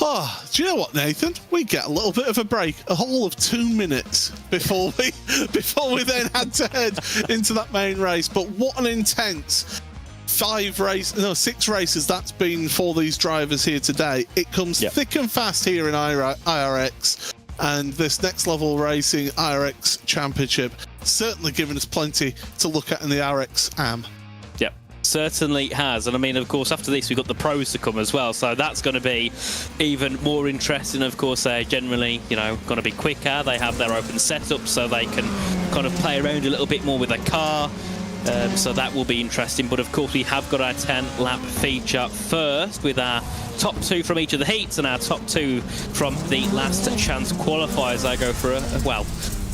Oh, do you know what, Nathan? We get a little bit of a break, a whole of 2 minutes before we then had to head into that main race. But what an intense 6 races that's been for these drivers here today. It comes thick and fast here in IRX, and this next level racing IRX championship certainly giving us plenty to look at in the IRX AM. Certainly has. And I mean, of course, after this we've got the pros to come as well, so that's going to be even more interesting. Of course, they're generally, you know, going to be quicker. They have their open setup, so they can kind of play around a little bit more with the car. So that will be interesting. But of course, we have got our 10-lap feature first with our top 2 from each of the heats and our top 2 from the last chance qualifiers. I go for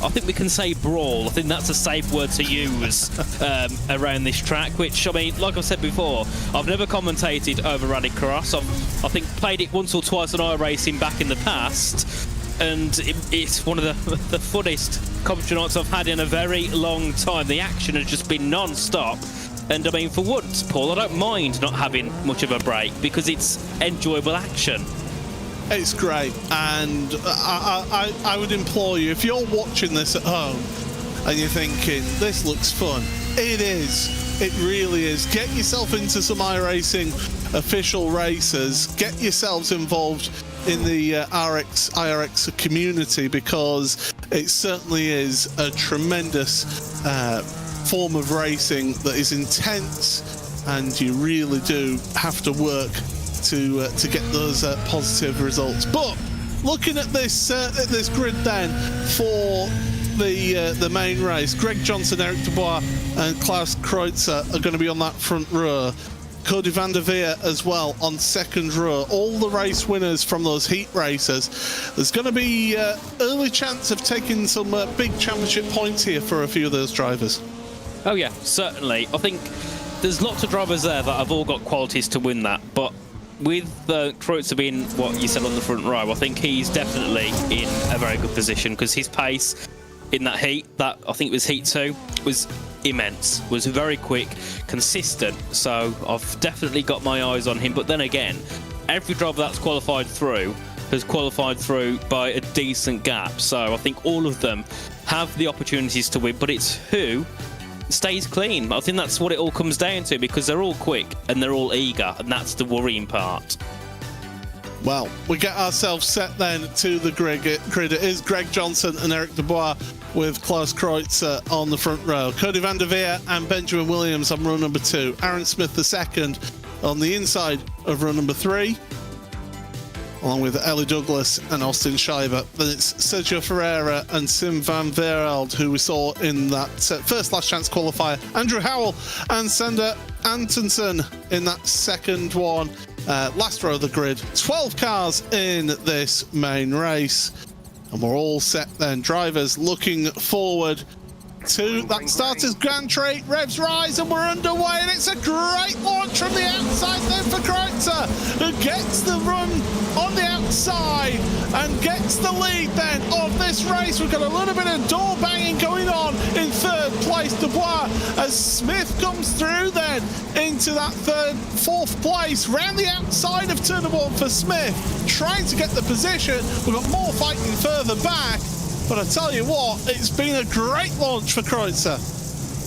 I think we can say brawl. I think that's a safe word to use around this track, which, I mean, like I said before, I've never commentated over rallycross. I think played it once or twice on iRacing back in the past, and it's one of the funnest commentary nights I've had in a very long time. The action has just been non-stop. And I mean, for once, Paul, I don't mind not having much of a break because it's enjoyable action. It's great, and I would implore you, if you're watching this at home and you're thinking, this looks fun, it is. It really is. Get yourself into some iRacing official races. Get yourselves involved in the IRX community, because it certainly is a tremendous form of racing that is intense, and you really do have to work to get those positive results. But looking at this grid then for the main race, Greg Johnson, Eric Dubois and Klaus Kreutzer are going to be on that front row. Cody van der Veer as well on second row. All the race winners from those heat races. There's going to be early chance of taking some big championship points here for a few of those drivers. Oh yeah, certainly. I think there's lots of drivers there that have all got qualities to win that, but with Kreutzer being what you said on the front row, I think he's definitely in a very good position, because his pace in that heat, that I think it was heat 2, was immense, was very quick, consistent. So I've definitely got my eyes on him. But then again, every driver that's qualified through has qualified through by a decent gap. So I think all of them have the opportunities to win, but it's who stays clean. I think that's what it all comes down to, because they're all quick and they're all eager, and that's the worrying part. Well, we get ourselves set then to the grid. It is Greg Johnson and Eric Dubois with Klaus Kreutzer on the front row. Cody van der Veer and Benjamin Williams on row number 2. Aaron Smith the second on the inside of row number 3, along with Ellie Douglas and Austin Schreiber. Then it's Sergio Ferreira and Sim van Veereld, who we saw in that first last chance qualifier. Andrew Howell and Sander Antonsen in that second one. Last row of the grid. 12 cars in this main race. And we're all set then. Drivers looking forward to that starter's gantry. Revs rise and we're underway, and it's a great launch from the outside then for Kreutzer, who gets the run on the outside and gets the lead then of this race. We've got a little bit of door banging going on in third place. Dubois, as Smith comes through then into that fourth place, round the outside of turn 1 for Smith, trying to get the position. We've got more fighting further back. But I tell you what, it's been a great launch for Kreutzer.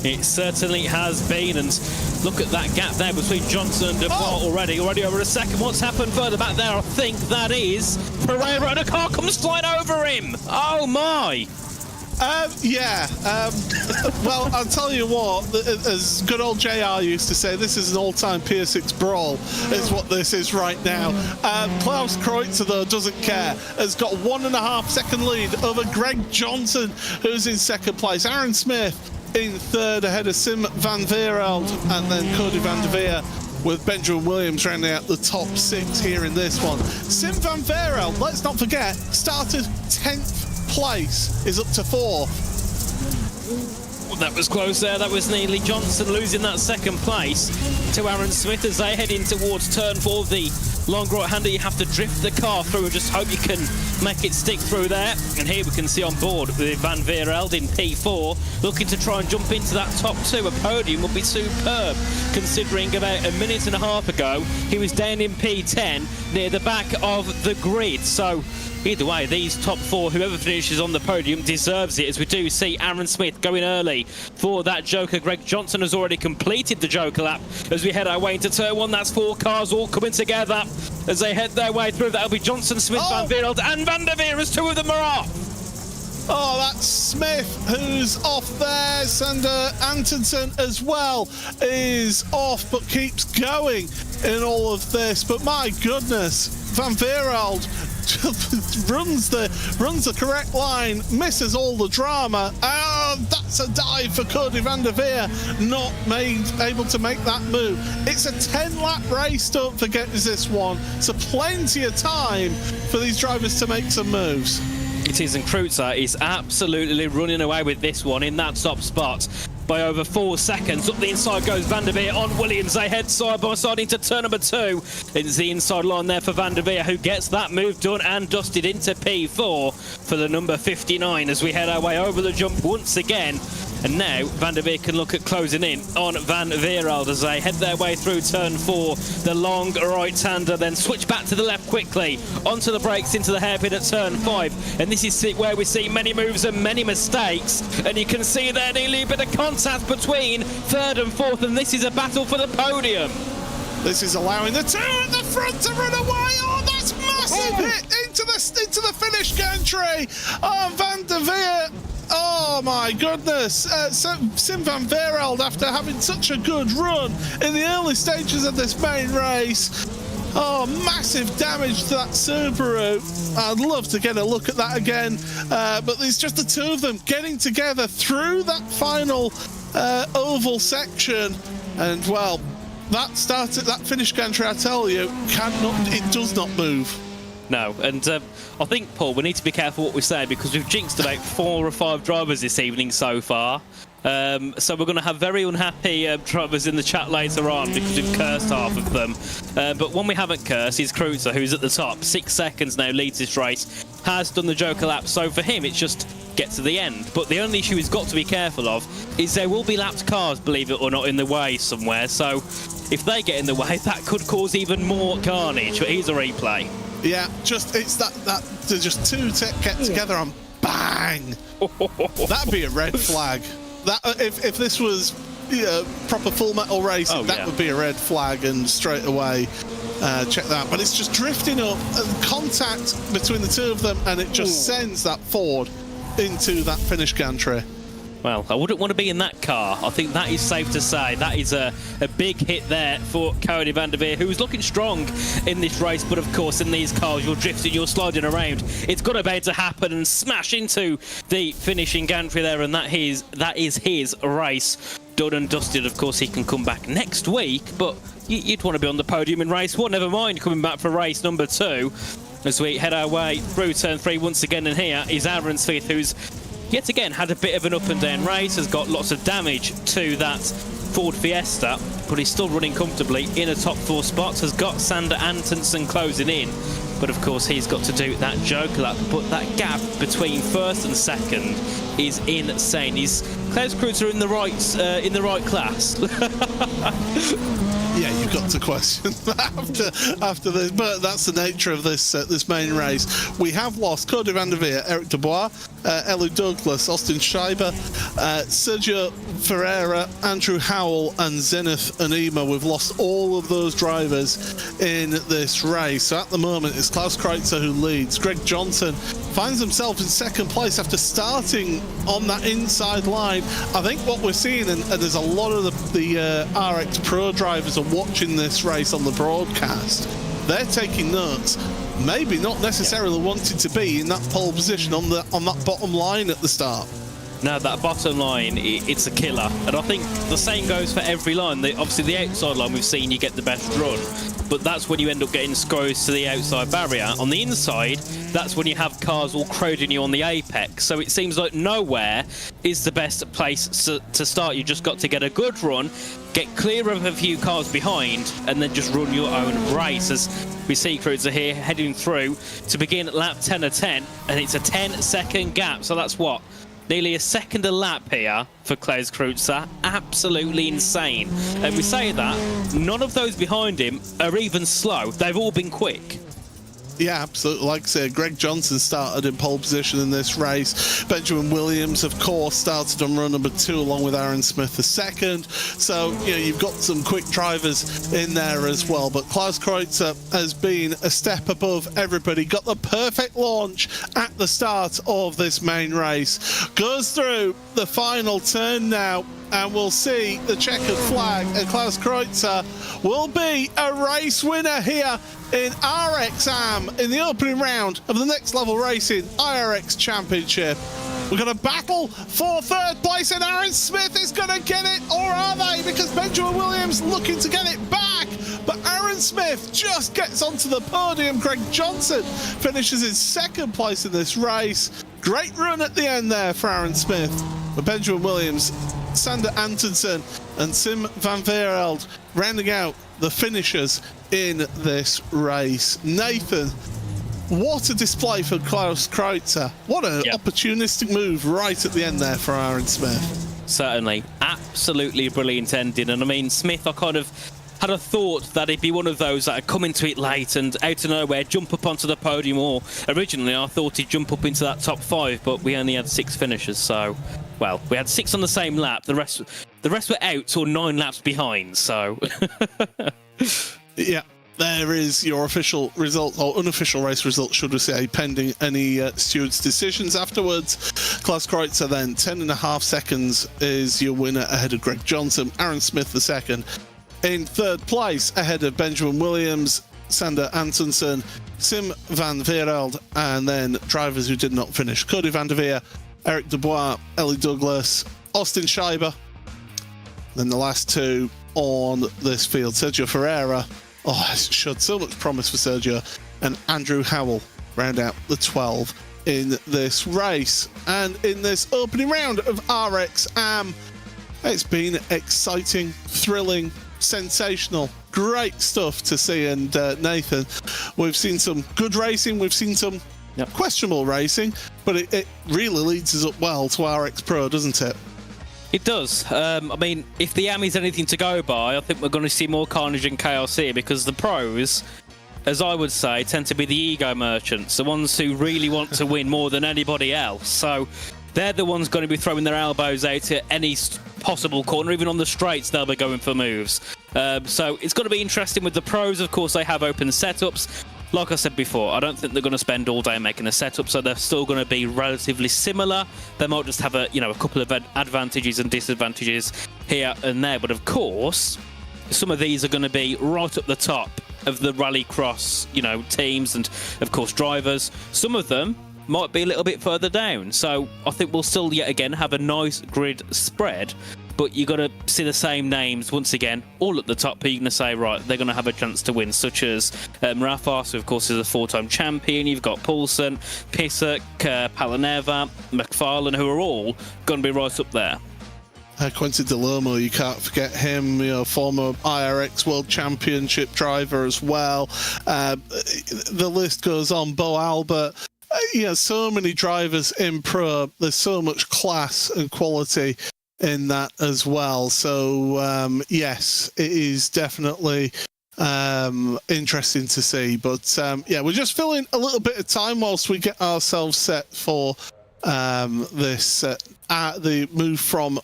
It certainly has been, and look at that gap there between Johnson and Dubois already over a second. What's happened further back there? I think that is Pereira, and a car comes flying over him. Oh my! Well, I'll tell you what, as good old JR used to say, this is an all-time Pier 6 brawl, is what this is right now. Klaus Kreutzer, though, doesn't care, has got 1.5 second lead over Greg Johnson, who's in second place. Aaron Smith in third, ahead of Sim van Veereld, and then Cody van der Veer with Benjamin Williams rounding out the top 6 here in this one. Sim van Veereld, let's not forget, started 10th place, is up to 4th. Well, that was close there. That was nearly Johnson losing that second place to Aaron Smith as they head in towards turn 4 of the long right-hander, you have to drift the car through and just hope you can make it stick through there. And here we can see on board with Van Veereld in P4, looking to try and jump into that top 2. A podium would be superb, considering about a minute and a half ago, he was down in P10 near the back of the grid. So either way, these top 4, whoever finishes on the podium deserves it, as we do see Aaron Smith going early for that Joker. Greg Johnson has already completed the Joker lap as we head our way into turn 1. That's 4 cars all coming together as they head their way through. That'll be Johnson, Smith, Van Veereld and Van der Veer as 2 of them are off. Oh, that's Smith who's off there. Sander Antonsen as well is off, but keeps going in all of this. But my goodness, Van Veereld runs the correct line, misses all the drama. That's a dive for Cody Van der Veer, not able to make that move. It's a 10-lap race, don't forget, is this one, so plenty of time for these drivers to make some moves. It is, and Kreutzer is absolutely running away with this one in that top spot by over 4 seconds. Up the inside goes Van der Veer on Williams. They head side by side into turn number 2. It's the inside line there for Van der Veer, who gets that move done and dusted into P4 for the number 59 as we head our way over the jump once again. And now Van der Veer can look at closing in on Van Veereld as they head their way through turn 4. The long right-hander, then switch back to the left quickly, onto the brakes, into the hairpin at turn 5. And this is where we see many moves and many mistakes. And you can see there nearly a bit of contact between 3rd and 4th, and this is a battle for the podium. This is allowing the 2 at the front to run away. Oh, that's massive hit into the finish gantry. Oh, Van der Veer. Oh my goodness, Sim Van Veereld, after having such a good run in the early stages of this main race. Oh, massive damage to that Subaru. I'd love to get a look at that again, but it's just the 2 of them getting together through that final oval section, and well, that finish gantry, I tell you, it does not move. No, and I think, Paul, we need to be careful what we say, because we've jinxed about 4 or 5 drivers this evening so far. So we're going to have very unhappy drivers in the chat later on because we've cursed half of them. But one we haven't cursed is Kreutzer, who's at the top. 6 seconds now, leads this race, has done the Joker lap. So for him, it's just get to the end. But the only issue he's got to be careful of is there will be lapped cars, believe it or not, in the way somewhere. So if they get in the way, that could cause even more carnage. But here's a replay. Yeah, it's that just 2 get together and bang. That'd be a red flag. That if this was proper full metal racing, that would be a red flag, and straight away check that. But it's just drifting up and contact between the 2 of them, and it just sends that Ford into that finish gantry. Well, I wouldn't want to be in that car. I think that is safe to say. That is a big hit there for Cody Van der Veer, who is looking strong in this race. But, of course, in these cars, you're drifting, you're sliding around. It's got to be able to happen and smash into the finishing gantry there, and that is his race done and dusted. Of course, he can come back next week, but you'd want to be on the podium in race 1. Never mind coming back for race number 2 as we head our way through turn 3 once again. And here is Aaron Smith, who's yet again had a bit of an up and down race, has got lots of damage to that Ford Fiesta, but he's still running comfortably in a top 4 spot, has got Sander Antonsen closing in, but of course he's got to do that Joker lap. But that gap between 1st and 2nd is insane. Is Klaus Kreutzer in the right class? Yeah, you've got to question that after this, but that's the nature of this main race. We have lost Cody Van der Veer, Eric Dubois, Elu Douglas, Austin Schreiber, Sergio Ferreira, Andrew Howell, and Zenith Anima. We've lost all of those drivers in this race. So at the moment, it's Klaus Kreutzer who leads. Greg Johnson finds himself in 2nd place after starting on that inside line. I think what we're seeing, and there's a lot of the RX Pro drivers are watching this race on the broadcast, they're taking notes. Maybe not necessarily wanting to be in that pole position on that bottom line at the start. No, that bottom line, it's a killer. And I think the same goes for every line. Obviously, the outside line, we've seen you get the best run, but that's when you end up getting scores to the outside barrier. On the inside, that's when you have cars all crowding you on the apex. So it seems like nowhere is the best place to start. You just got to get a good run, get clear of a few cars behind, and then just run your own race. As we see Kreutzer here heading through to begin at lap 10 of 10, and it's a 10-second gap. So that's what? Nearly a second a lap here for Klaus Kreutzer. Absolutely insane. And we say that, none of those behind him are even slow. They've all been quick. Yeah, absolutely. Like I said, Greg Johnson started in pole position in this race. Benjamin Williams, of course, started on run number 2 along with Aaron Smith the second. So, you know, you've got some quick drivers in there as well. But Klaus Kreutzer has been a step above everybody. Got the perfect launch at the start of this main race. Goes through the final turn now, and we'll see the checkered flag, and Klaus Kreutzer will be a race winner here in RX Am in the opening round of the Next Level Racing IRX Championship. We're going to battle for third place, and Aaron Smith is going to get it, or are they? Because Benjamin Williams looking to get it back, but Aaron Smith just gets onto the podium. Greg Johnson finishes in second place in this race. Great run at the end there for Aaron Smith. But Benjamin Williams, Sander Antonsen and Sim van Veereld rounding out the finishers in this race. Nathan, what a display for Klaus Kreutzer. What an opportunistic move right at the end there for Aaron Smith. Certainly. Absolutely brilliant ending. And I mean, Smith, I kind of had a thought that he'd be one of those that had come into it late and out of nowhere jump up onto the podium, or originally I thought he'd jump up into that top 5, but we only had 6 finishers, so, well, we had 6 on the same lap. The rest were out or 9 laps behind, so. Yeah, there is your official result, or unofficial race result, should we say, pending any stewards' decisions afterwards. Klaus Kreutzer then, 10.5 seconds is your winner ahead of Greg Johnson. Aaron Smith the second. In third place, ahead of Benjamin Williams, Sander Antonsen, Sim van Veereld, and then drivers who did not finish: Cody van der Veer, Eric Dubois, Ellie Douglas, Austin Scheiber. Then the last 2 on this field: Sergio Ferreira, it showed so much promise for Sergio, and Andrew Howell round out the 12 in this race. And in this opening round of RX Am, it's been exciting, thrilling, sensational, great stuff to see. And Nathan, we've seen some good racing, we've seen some questionable racing, but it really leads us up well to RX Pro, doesn't it? It does. I mean, if the Am is anything to go by, I think we're going to see more carnage and chaos here, because the pros, as I would say, tend to be the ego merchants, the ones who really want to win more than anybody else. So they're the ones going to be throwing their elbows out at any possible corner. Even on the straights, they'll be going for moves. So it's going to be interesting with the pros. Of course, they have open setups. Like I said before, I don't think they're going to spend all day making a setup, so they're still going to be relatively similar. They might just have a couple of advantages and disadvantages here and there. But of course, some of these are going to be right up the top of the rallycross, teams and, of course, drivers. Some of them might be a little bit further down. So I think we'll still, yet again, have a nice grid spread. But you've got to see the same names, once again, all at the top, who you're going to say, right, they're going to have a chance to win, such as Rafas, who, of course, is a 4-time champion. You've got Poulsen, Pisak, Palaneva, McFarlane, who are all going to be right up there. Quentin Dall'Olmo, you can't forget him, former IRX World Championship driver as well. The list goes on. Beau Albert. So many drivers in Pro. There's so much class and quality in that as well. So yes, it is definitely interesting to see. But we're just filling a little bit of time whilst we get ourselves set for this the move from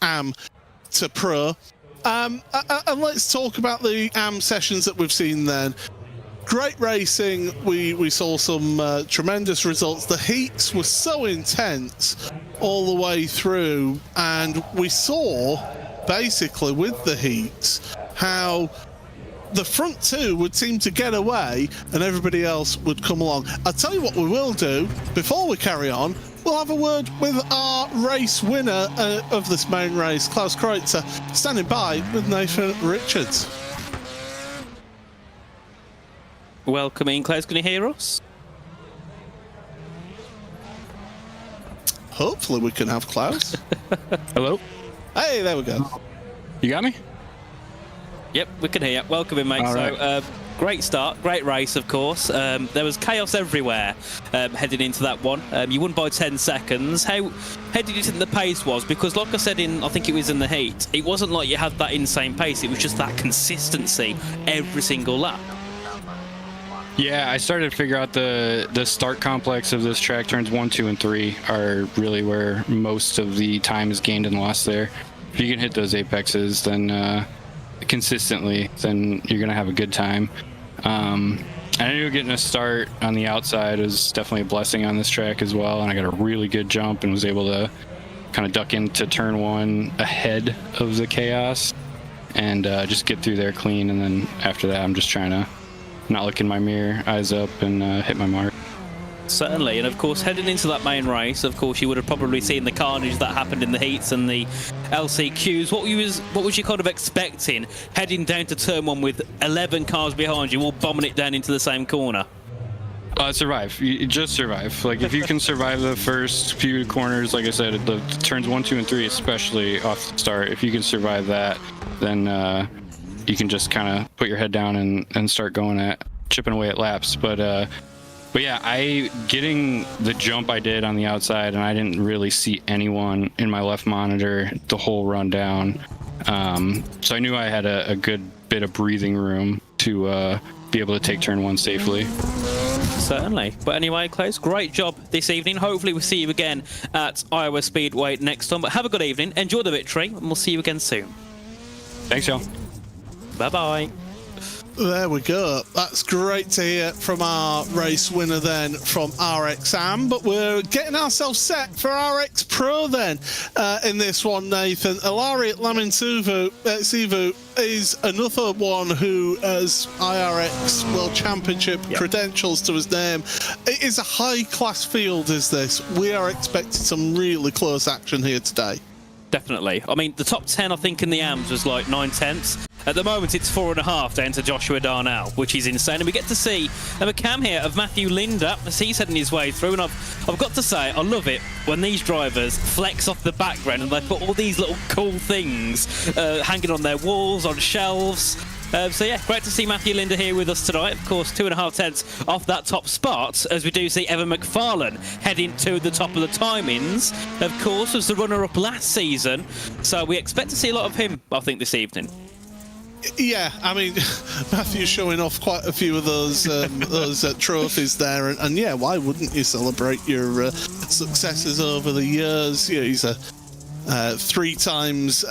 Am to Pro. And let's talk about the Am sessions that we've seen then. Great racing. We saw some tremendous results. The heats were so intense all the way through, and we saw basically with the heats how the front 2 would seem to get away and everybody else would come along. I'll tell you what we will do before we carry on. we'll have a word with our race winner of this main race, Klaus Kreutzer, standing by with Nathan Richards. Welcome in, Klaus. Can you hear us? Hopefully we can have Klaus. Hello? Hey, there we go. You got me? Yep, we can hear you. Welcome in, mate. All right. Great start, great race, of course. There was chaos everywhere heading into that one. You won by 10 seconds. How did you think the pace was? Because like I said, I think it was in the heat, it wasn't like you had that insane pace. It was just that consistency every single lap. Yeah, I started to figure out the start complex of this track. Turns 1, 2, and 3 are really where most of the time is gained and lost there. If you can hit those apexes, then consistently, then you're going to have a good time. I knew getting a start on the outside was definitely a blessing on this track as well, and I got a really good jump and was able to kind of duck into turn 1 ahead of the chaos and just get through there clean. And then after that, I'm just trying to not look in my mirror, eyes up, and hit my mark. Certainly, and of course, heading into that main race, of course, you would have probably seen the carnage that happened in the heats and the LCQs. What was you kind of expecting heading down to turn 1 with 11 cars behind you, all bombing it down into the same corner? Survive. You just survive. Like, if you can survive the first few corners, like I said, the turns 1, 2, and 3, especially off the start, if you can survive that, then you can just kind of put your head down and start going at chipping away at laps. But yeah, getting the jump I did on the outside, and I didn't really see anyone in my left monitor the whole run down. So I knew I had a good bit of breathing room to be able to take turn 1 safely. Certainly. But anyway, Klaus, great job this evening. Hopefully we'll see you again at Iowa Speedway next time. But have a good evening, enjoy the victory, and we'll see you again soon. Thanks, y'all. Bye-bye. There we go. That's great to hear from our race winner then from RXAM. But we're getting ourselves set for RX Pro then in this one, Nathan. Ilari Laminsivu is another one who has IRX World Championship credentials to his name. It is a high-class field, is this. We are expecting some really close action here today. Definitely. I mean, the top 10, I think, in the AMs was like 9/10. At the moment, it's 4.5 down to Joshua Darnell, which is insane. And we get to see a cam here of Matthew Linder as he's heading his way through. And I've got to say, I love it when these drivers flex off the background and they put all these little cool things hanging on their walls, on shelves. So yeah, great to see Matthew Linder here with us tonight. Of course, 2.5 tenths off that top spot, as we do see Evan McFarlane heading to the top of the timings. Of course, was the runner-up last season, so we expect to see a lot of him, I think, this evening. Yeah, I mean, Matthew's showing off quite a few of those trophies there, and yeah, why wouldn't you celebrate your successes over the years? Yeah, he's a 3 times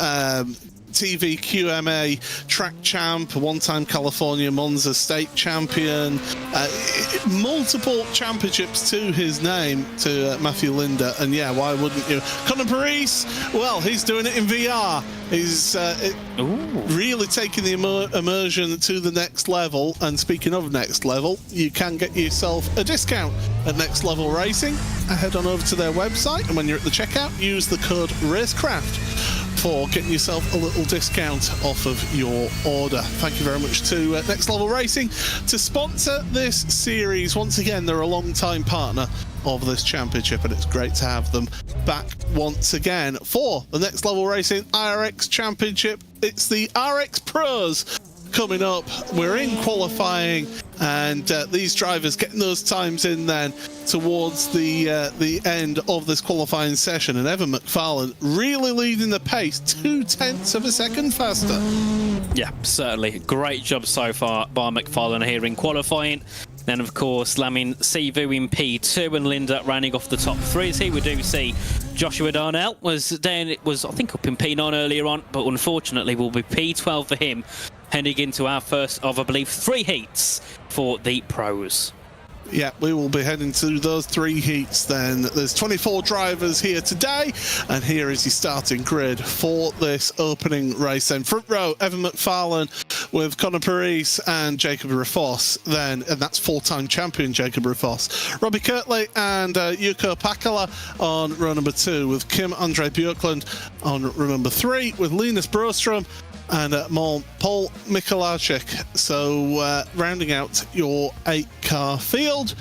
TV QMA track champ, a 1-time California Monza state champion, multiple championships to his name, to Matthew Linder, and yeah, why wouldn't you? Conor Parise, well, he's doing it in VR. He's really taking the immersion to the next level, and speaking of next level, you can get yourself a discount at Next Level Racing. Head on over to their website, and when you're at the checkout, use the code RaceCraft for getting yourself a little discount off of your order. Thank you very much to Next Level Racing to sponsor this series. Once again, they're a long-time partner of this championship, and it's great to have them back once again for the Next Level Racing IRX Championship. It's the RX Pros coming up. We're in qualifying, and these drivers getting those times in then towards the end of this qualifying session, and Evan McFarlane really leading the pace, 0.2 of a second faster. Yeah, certainly. Great job so far by McFarlane here in qualifying. Then, of course, Lamin Sivu in P2 and Linder running off the top 3s here. We do see Joshua Darnell was down, it was, I think, up in P9 earlier on, but unfortunately will be P12 for him, heading into our first of, I believe, 3 heats for the pros. Yeah, we will be heading to those 3 heats then. There's 24 drivers here today, and here is your starting grid for this opening race. Then front row, Evan McFarlane with Conor Parise and Jacob Rafos, and that's four-time champion Jacob Rafos. Robbie Kirtley and Yuko Pakala on row number 2, with Kim Andre Björklund on row number 3, with Linus Broström and Paul Mikulášek. So rounding out your 8-car field,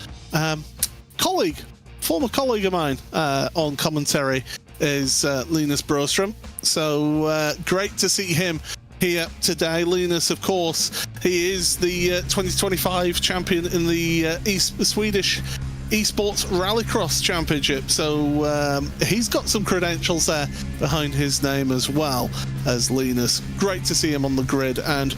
former colleague of mine on commentary is Linus Broström. So great to see him here today. Linus, of course, he is the 2025 champion in the Swedish Esports Rallycross Championship. So he's got some credentials there behind his name as well as Linus. Great to see him on the grid, and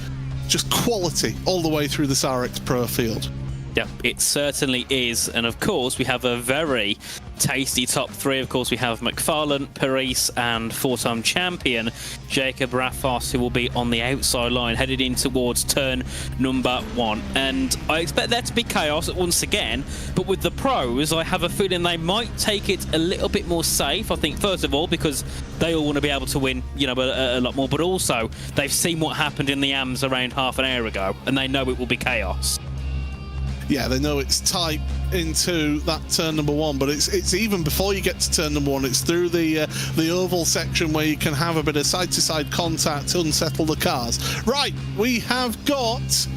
just quality all the way through this RX Pro field. Yeah, it certainly is. And of course, we have a very tasty top 3. Of course, we have McFarlane, Parise, and four-time champion Jacob Rafos, who will be on the outside line, headed in towards turn number 1. And I expect there to be chaos once again, but with the pros, I have a feeling they might take it a little bit more safe. I think, first of all, because they all want to be able to win, you know, a lot more, but also they've seen what happened in the AMS around half an hour ago, and they know it will be chaos. Yeah, they know it's tight into that turn number 1, but it's even before you get to turn number 1. It's through the oval section where you can have a bit of side-to-side contact to unsettle the cars. Right, we have got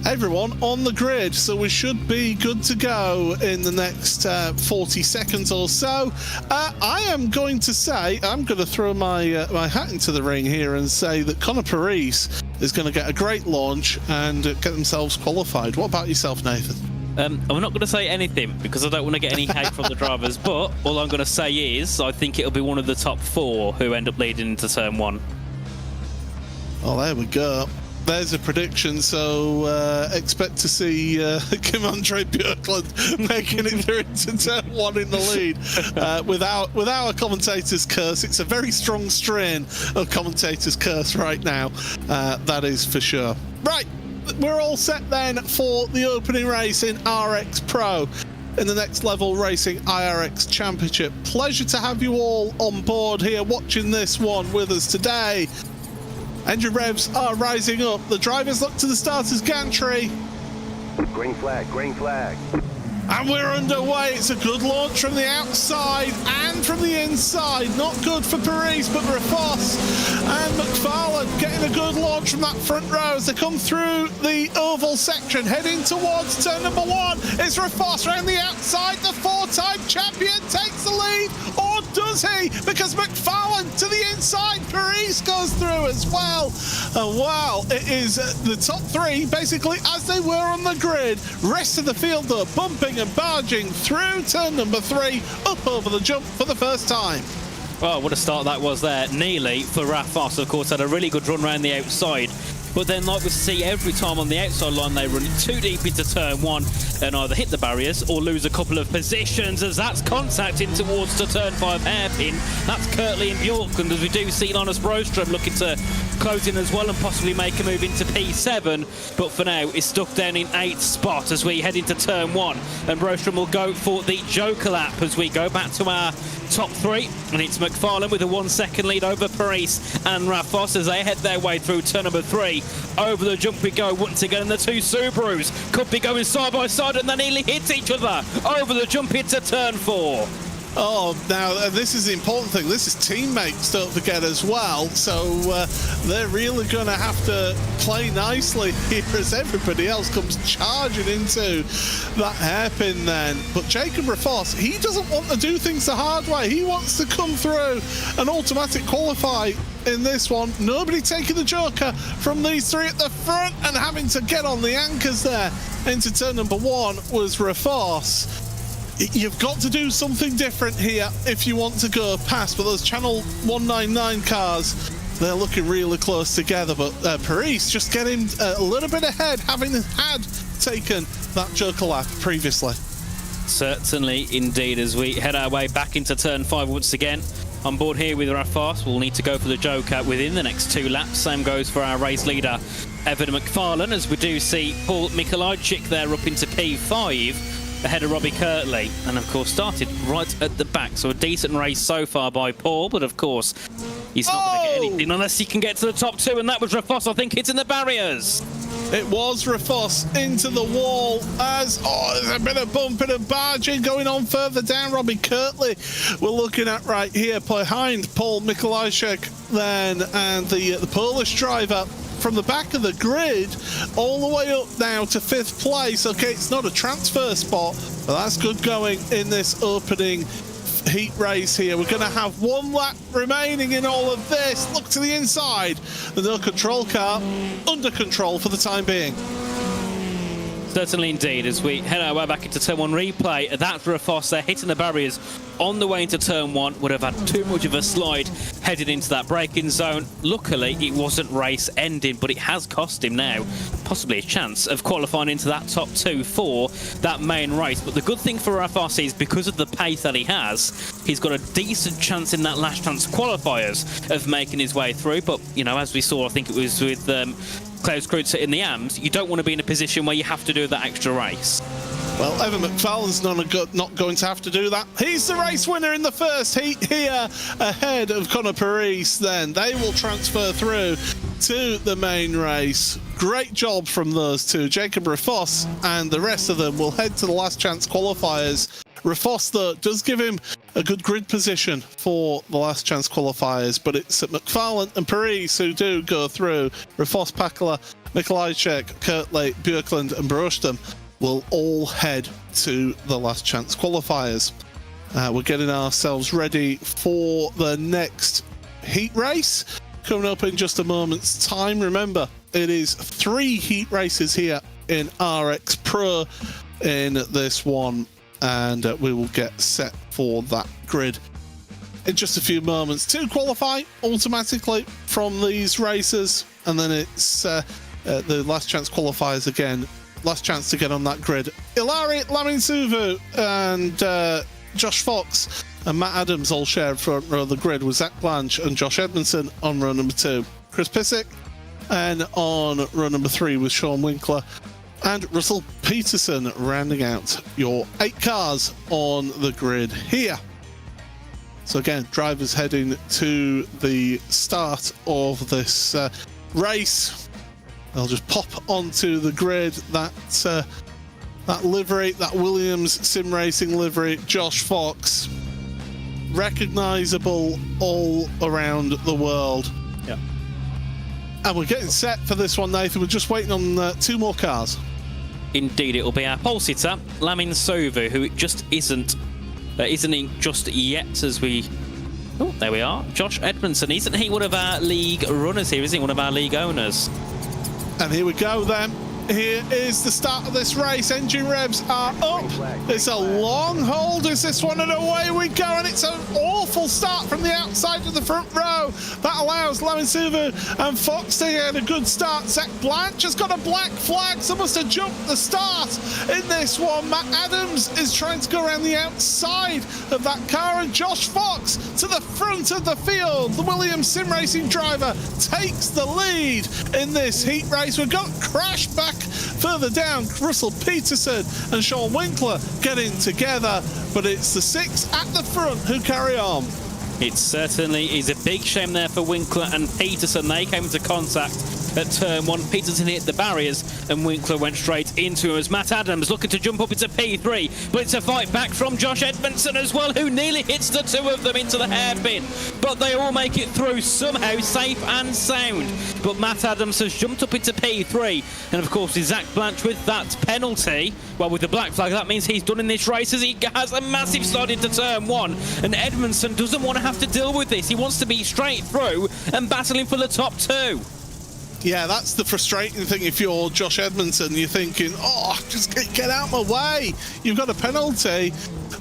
everyone on the grid, so we should be good to go in the next 40 seconds or so. I am going to say, I'm going to throw my my hat into the ring here and say that Conor Parise is going to get a great launch and get themselves qualified. What about yourself, Nathan? I'm not going to say anything because I don't want to get any hate from the drivers, but all I'm going to say is I think it'll be one of the top 4 who end up leading into turn 1. Oh, there we go. There's a prediction, so expect to see Kim Andre Björklund making it through into turn 1 in the lead. With our commentator's curse, it's a very strong strain of commentator's curse right now, that is for sure. Right, we're all set then for the opening race in RX Pro in the Next Level Racing IRX Championship. Pleasure to have you all on board here watching this one with us today. Engine revs are rising up. The drivers look to the starter's gantry. Green flag, green flag. And we're underway. It's a good launch from the outside and from the inside. Not good for Parise, but Rafos and McFarlane getting a good launch from that front row as they come through the oval section, heading towards turn number 1. It's Rafos around the outside. The 4-time champion takes the lead, or does he? Because McFarlane to the inside. Parise goes through as well. Wow, it is the top 3 basically as they were on the grid. Rest of the field though, bumping and barging through turn number 3, up over the jump for the first time. Oh, what a start that was there. Nearly for Rafos, of course, had a really good run around the outside. But then, like we see every time on the outside line, they run too deep into turn 1 and either hit the barriers or lose a couple of positions, as that's contact in towards the turn 5 hairpin. That's Kirtley and Björklund, as we do see Linus Broström looking to close in as well and possibly make a move into P7. But for now, it's stuck down in 8th spot as we head into turn 1. And Broström will go for the Joker lap as we go back to our top 3. And it's McFarlane with a 1-second lead over Parise and Rafos as they head their way through turn number 3. Over the jump we go once again, and the 2 Subarus could be going side by side and they nearly hit each other. Over the jump into turn 4. Oh, now this is the important thing. This is teammates, don't forget, as well. So they're really going to have to play nicely here as everybody else comes charging into that hairpin then. But Jacob Rafos, he doesn't want to do things the hard way. He wants to come through and automatic qualify in this one. Nobody taking the joker from these 3 at the front, and having to get on the anchors there into turn number 1 was Rafos. You've got to do something different here if you want to go past, but those Channel 199 cars, they're looking really close together, but Parise just getting a little bit ahead, having had taken that joker lap previously. Certainly indeed, as we head our way back into turn 5 once again. On board here with Rafos, we'll need to go for the joker within the next 2 laps. Same goes for our race leader, Evan McFarlane, as we do see Paul Mikulášek there up into P5. ahead of Robbie Kirtley, and of course started right at the back. So a decent race so far by Paul, but of course he's not going to get anything unless he can get to the top 2, and that was Rafos, I think, hitting the barriers. It was Rafos into the wall as, there's a bit of bumping and barging going on further down. Robbie Kirtley we're looking at right here behind Paul Mikolajczyk then, and the Polish driver from the back of the grid all the way up now to 5th place. Okay, it's not a transfer spot, but that's good going in this opening heat race here. We're going to have 1 lap remaining in all of this. Look to the inside. The no control car under control for the time being. Certainly indeed, as we head our way back into turn 1 replay. That's Rafos there hitting the barriers on the way into turn 1. Would have had too much of a slide headed into that braking zone. Luckily, it wasn't race ending, but it has cost him now possibly a chance of qualifying into that top 2 for that main race. But the good thing for Rafos is, because of the pace that he has, he's got a decent chance in that last chance qualifiers of making his way through. But, you know, as we saw, I think it was with Klaus Kreutzer in the AMS, you don't want to be in a position where you have to do that extra race. Well, Evan McFarlane's not going to have to do that. He's the race winner in the first heat here, ahead of Conor Parise then. They will transfer through to the main race. Great job from those two. Jacob Rafos and the rest of them will head to the last chance qualifiers. Rafos, though, does give him a good grid position for the last chance qualifiers, but it's McFarlane and Parise who do go through. Rafos, Pakala, Mikolajczyk, Kirtley, Björklund and Brostam will all head to the last chance qualifiers. We're getting ourselves ready for the next heat race coming up in just a moment's time. Remember, it is 3 heat races here in RX Pro in this one, and we will get set for that grid in just a few moments to qualify automatically from these races, and then it's the last chance qualifiers again. Last chance to get on that grid. Ilari Laminsuvu and Josh Fox and Matt Adams all shared front row of the grid, with Zach Blanche and Josh Edmunson on row number 2. Chris Pissick and on row number 3 with Sean Winkler and Russell Peterson rounding out your 8 cars on the grid here. So again, drivers heading to the start of this race. They'll just pop onto the grid. That livery, that Williams Sim Racing livery, Josh Fox, recognisable all around the world. Yeah. And we're getting set for this one, Nathan. We're just waiting on 2 more cars. Indeed, it'll be our pole sitter, Lamin Sovu, who just isn't he just yet, as we... Oh, there we are. Josh Edmunson. Isn't he one of our league runners here? Isn't he one of our league owners? And here we go then. Here is the start of this race. Engine revs are up. It's a long hold as this one, and away we go. And it's an awful start from the outside of the front row. That allows Laminsuvu and Fox to get a good start. Zach Blanche has got a black flag, so must have jumped the start in this one. Matt Adams is trying to go around the outside of that car, and Josh Fox to the front of the field. The Williams Sim Racing driver takes the lead in this heat race. We've got Crash back further down, Russell Peterson and Sean Winkler getting together, but it's the 6 at the front who carry on. It certainly is a big shame there for Winkler and Peterson. They came into contact at turn 1. Peterson hit the barriers and Winkler went straight into him as Matt Adams looking to jump up into P3, but it's a fight back from Josh Edmunson as well, who nearly hits the 2 of them into the hairpin, but they all make it through somehow, safe and sound. But Matt Adams has jumped up into P3, and of course with Zach Blanche with that penalty, well, with the black flag, that means he's done in this race, as he has a massive slide into turn 1, and Edmunson doesn't want to have to deal with this. He wants to be straight through and battling for the top 2. Yeah, that's the frustrating thing. If you're Josh Edmunson, you're thinking, oh, just get out of my way. You've got a penalty.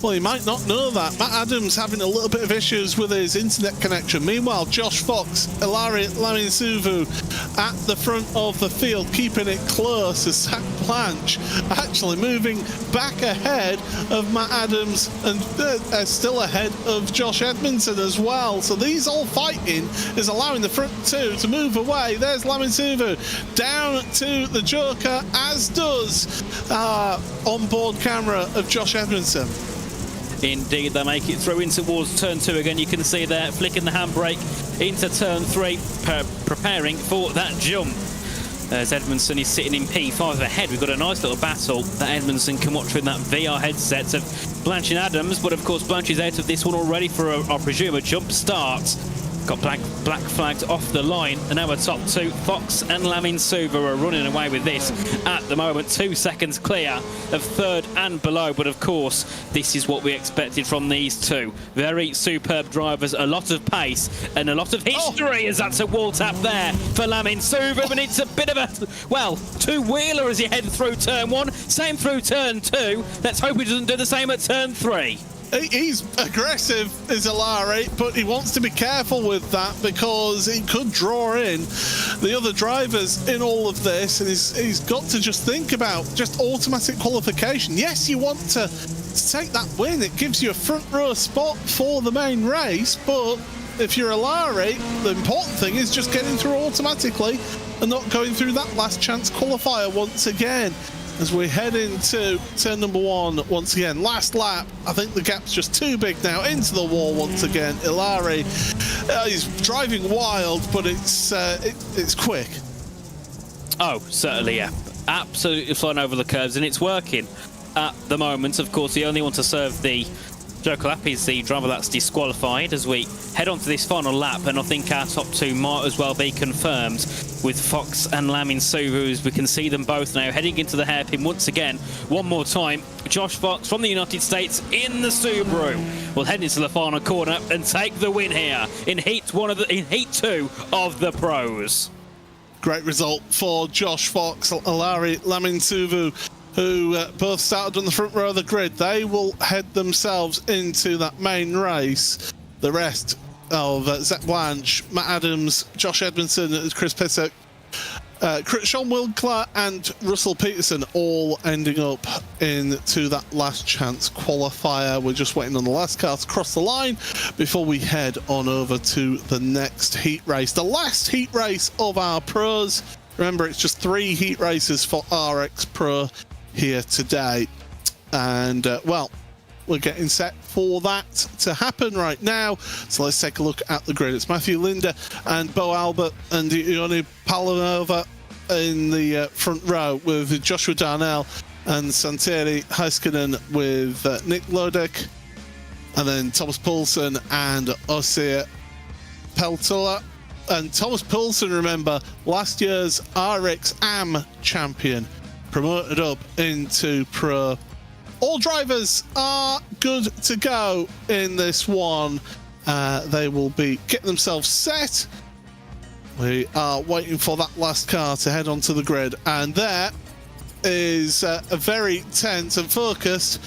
Well, you might not know that. Matt Adams having a little bit of issues with his internet connection. Meanwhile, Josh Fox, Ilari Laminsuvu at the front of the field, keeping it close as Zach Blanche actually moving back ahead of Matt Adams and still ahead of Josh Edmunson as well. So these all fighting is allowing the front 2 to move away. There's Laminsuvu Suvu down to the Joker, as does onboard camera of Josh Edmunson. Indeed, they make it through in towards turn 2 again. You can see there, flicking the handbrake into turn 3, preparing for that jump. As Edmunson is sitting in P5 ahead, we've got a nice little battle that Edmunson can watch with that VR headset of Blanche and Adams, but of course Blanche is out of this one already for, I presume, a jump start. Got black flagged off the line, and now we're top 2. Fox and Lamin Suva are running away with this at the moment. 2 seconds clear of third and below, but of course, this is what we expected from these two. Very superb drivers, a lot of pace and a lot of history, as that's a wall tap there for Lamin Suva, but it's a bit of a, well, two-wheeler as he heads through turn 1, same through turn 2. Let's hope he doesn't do the same at turn 3. He's aggressive, is Alari, but he wants to be careful with that because he could draw in the other drivers in all of this, and he's got to just think about just automatic qualification. Yes, you want to take that win. It gives you a front row spot for the main race, but if you're Alari, the important thing is just getting through automatically and not going through that last chance qualifier once again. As we head into turn number 1 once again. Last lap, I think the gap's just too big now. Into the wall once again. Ilari, he's driving wild, but it's quick. Oh, certainly, yeah. Absolutely flying over the curves, and it's working at the moment. Of course, the only one to serve the Joker lap is the driver that's disqualified as we head on to this final lap, and I think our top 2 might as well be confirmed with Fox and Lamin Suvu, as we can see them both now heading into the hairpin once again. One more time, Josh Fox from the United States in the Subaru will head into the final corner and take the win here in heat 2 of the pros. Great result for Josh Fox, Alari, Lamin Suvu, who both started on the front row of the grid. They will head themselves into that main race. The rest of Zach Blanche, Matt Adams, Josh Edmunson, Chris Pissock, Sean Wilkler and Russell Peterson all ending up into that last chance qualifier. We're just waiting on the last car to cross the line before we head on over to the next heat race. The last heat race of our pros. Remember, it's just 3 heat races for RX Pro here today, and well, we're getting set for that to happen right now. So let's take a look at the grid. It's Matthew Linder and Beau Albert and Ioni Palanova in the front row, with Joshua Darnell and Santeri Heiskanen with Nick Lodek, and then Thomas Poulsen and Osir Peltola. And Thomas Poulsen, remember, last year's RX AM champion, promoted up into pro. All drivers are good to go in this one. They will be getting themselves set. We are waiting for that last car to head onto the grid, and there is a very tense and focused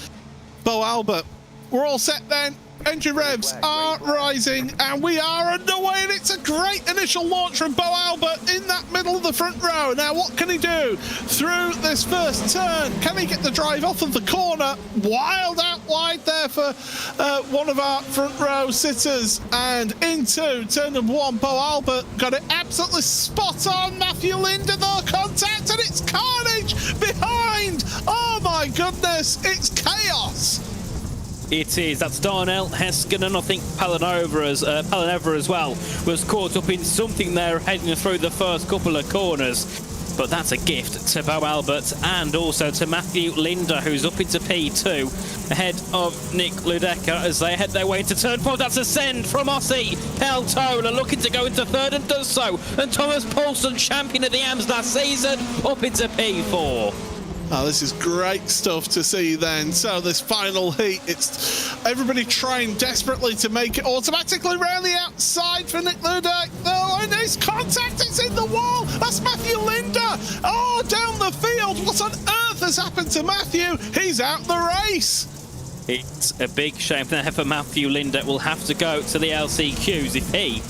Beau Albert. We're all set then. Engine revs are rising, and we are underway, and it's a great initial launch from Beau Albert in that middle of the front row. Now, what can he do through this first turn? Can he get the drive off of the corner? Wild out wide there for one of our front row sitters, and into turn number 1. Beau Albert got it absolutely spot on. Matthew Linder, though, contact, and it's carnage behind. Oh my goodness, it's chaos. It is. That's Darnell, Heiskanen, I think Palanova as well was caught up in something there heading through the first couple of corners. But that's a gift to Beau Albert and also to Matthew Linder, who's up into P2 ahead of Nick Ludecker as they head their way into turn 4. That's a send from Ossi Peltola, looking to go into third and does so. And Thomas Poulsen, champion of the AMS last season, up into P4. Oh, this is great stuff to see then. So this final heat, it's everybody trying desperately to make it automatically round the outside for Nick Ludek. Oh, and his contact, it's in the wall. That's Matthew Linder. Oh, down the field. What on earth has happened to Matthew? He's out the race. It's a big shame there for Matthew Linder. Will have to go to the LCQs if he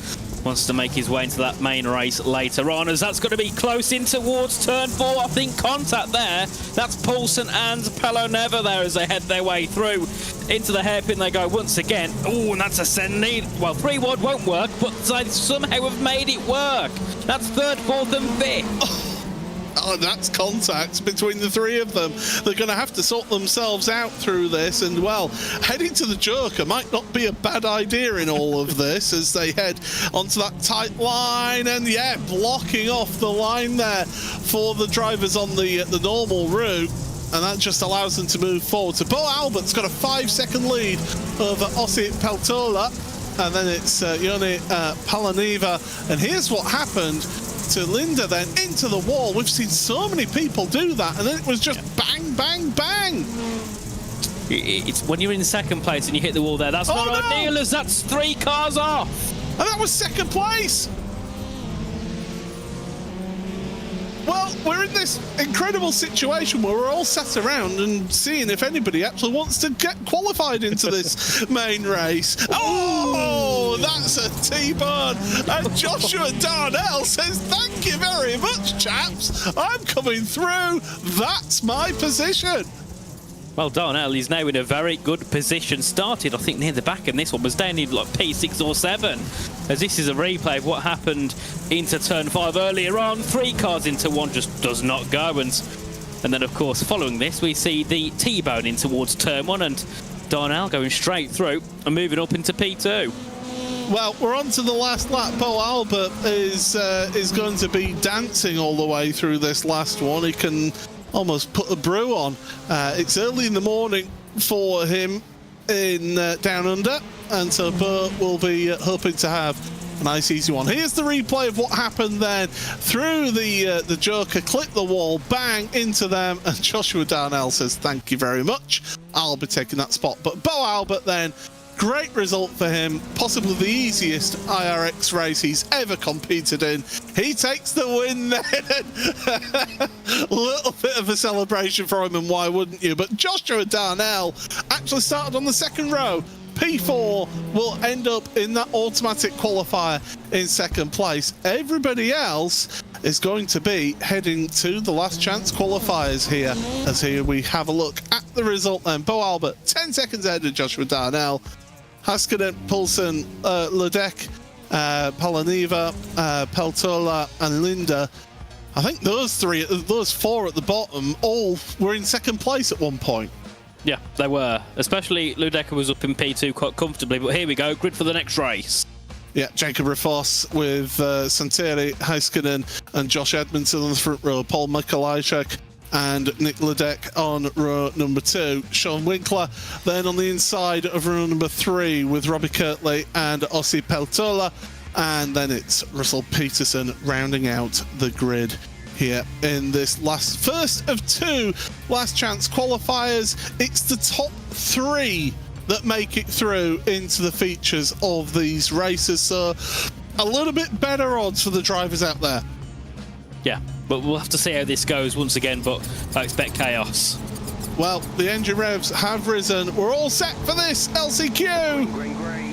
wants to make his way into that main race later on, as that's going to be close in towards turn 4. I think contact there. That's Paulson and Paloneva there as they head their way through. Into the hairpin they go once again. Oh, and that's a send lead. Well, 3 wide won't work, but they somehow have made it work. That's 3rd, 4th and 5th. Oh, that's contact between the 3 of them. They're going to have to sort themselves out through this, and well, heading to the Joker might not be a bad idea in all of this as they head onto that tight line, and yeah, blocking off the line there for the drivers on the normal route. And that just allows them to move forward. So Beau Albert's got a 5-second lead over Ossi Peltola, and then it's Joni Paloneva. And here's what happened to Linda then into the wall. We've seen so many people do that, and then it was just bang, bang, bang. It's when you're in 2nd place and you hit the wall there. That's not ideal, as that's 3 cars off. And that was 2nd place. Well, we're in this incredible situation where we're all sat around and seeing if anybody actually wants to get qualified into this main race. Oh, that's a T-burn. And Joshua Darnell says, thank you very much, chaps. I'm coming through. That's my position. Well, Darnell is now in a very good position. Started, I think, near the back, and this one was down in like P6 or 7. As this is a replay of what happened into turn 5 earlier on. 3 cars into 1 just does not go. And then, of course, following this, we see the T-bone in towards turn 1, and Darnell going straight through and moving up into P2. Well, we're on to the last lap. Beau Albert is going to be dancing all the way through this last one. He can almost put a brew on. It's early in the morning for him in Down Under, and so Bert will be hoping to have a nice easy one. Here's the replay of what happened then. Through the Joker, clipped the wall, bang into them, and Joshua Darnell says thank you very much. I'll be taking that spot. But Beau Albert then, great result for him, possibly the easiest IRX race he's ever competed in. He takes the win then. A little bit of a celebration for him, and why wouldn't you? But Joshua Darnell actually started on the 2nd row. P4 will end up in that automatic qualifier in 2nd place. Everybody else is going to be heading to the last chance qualifiers here. As here we have a look at the result then. Beau Albert 10 seconds ahead of Joshua Darnell. Haskinen, Poulsen, Ledeck, Paloneva, Peltola and Linda. I think those 4 at the bottom all were in 2nd place at one point. Yeah, they were. Especially Ludecker was up in P2 quite comfortably, but here we go, grid for the next race. Yeah, Jacob Rafos with Santeri, Heiskanen and Josh Edmunson on the front row, Paul Mikolajczyk and Nick Ledeck on row number 2. Sean Winkler then on the inside of row number 3 with Robbie Kirtley and Ossi Peltola. And then it's Russell Peterson rounding out the grid here in this first of 2 last chance qualifiers. It's the top 3 that make it through into the features of these races, so a little bit better odds for the drivers out there. Yeah, but we'll have to see how this goes once again, but I expect chaos. Well, the engine revs have risen. We're all set for this LCQ. Green, green.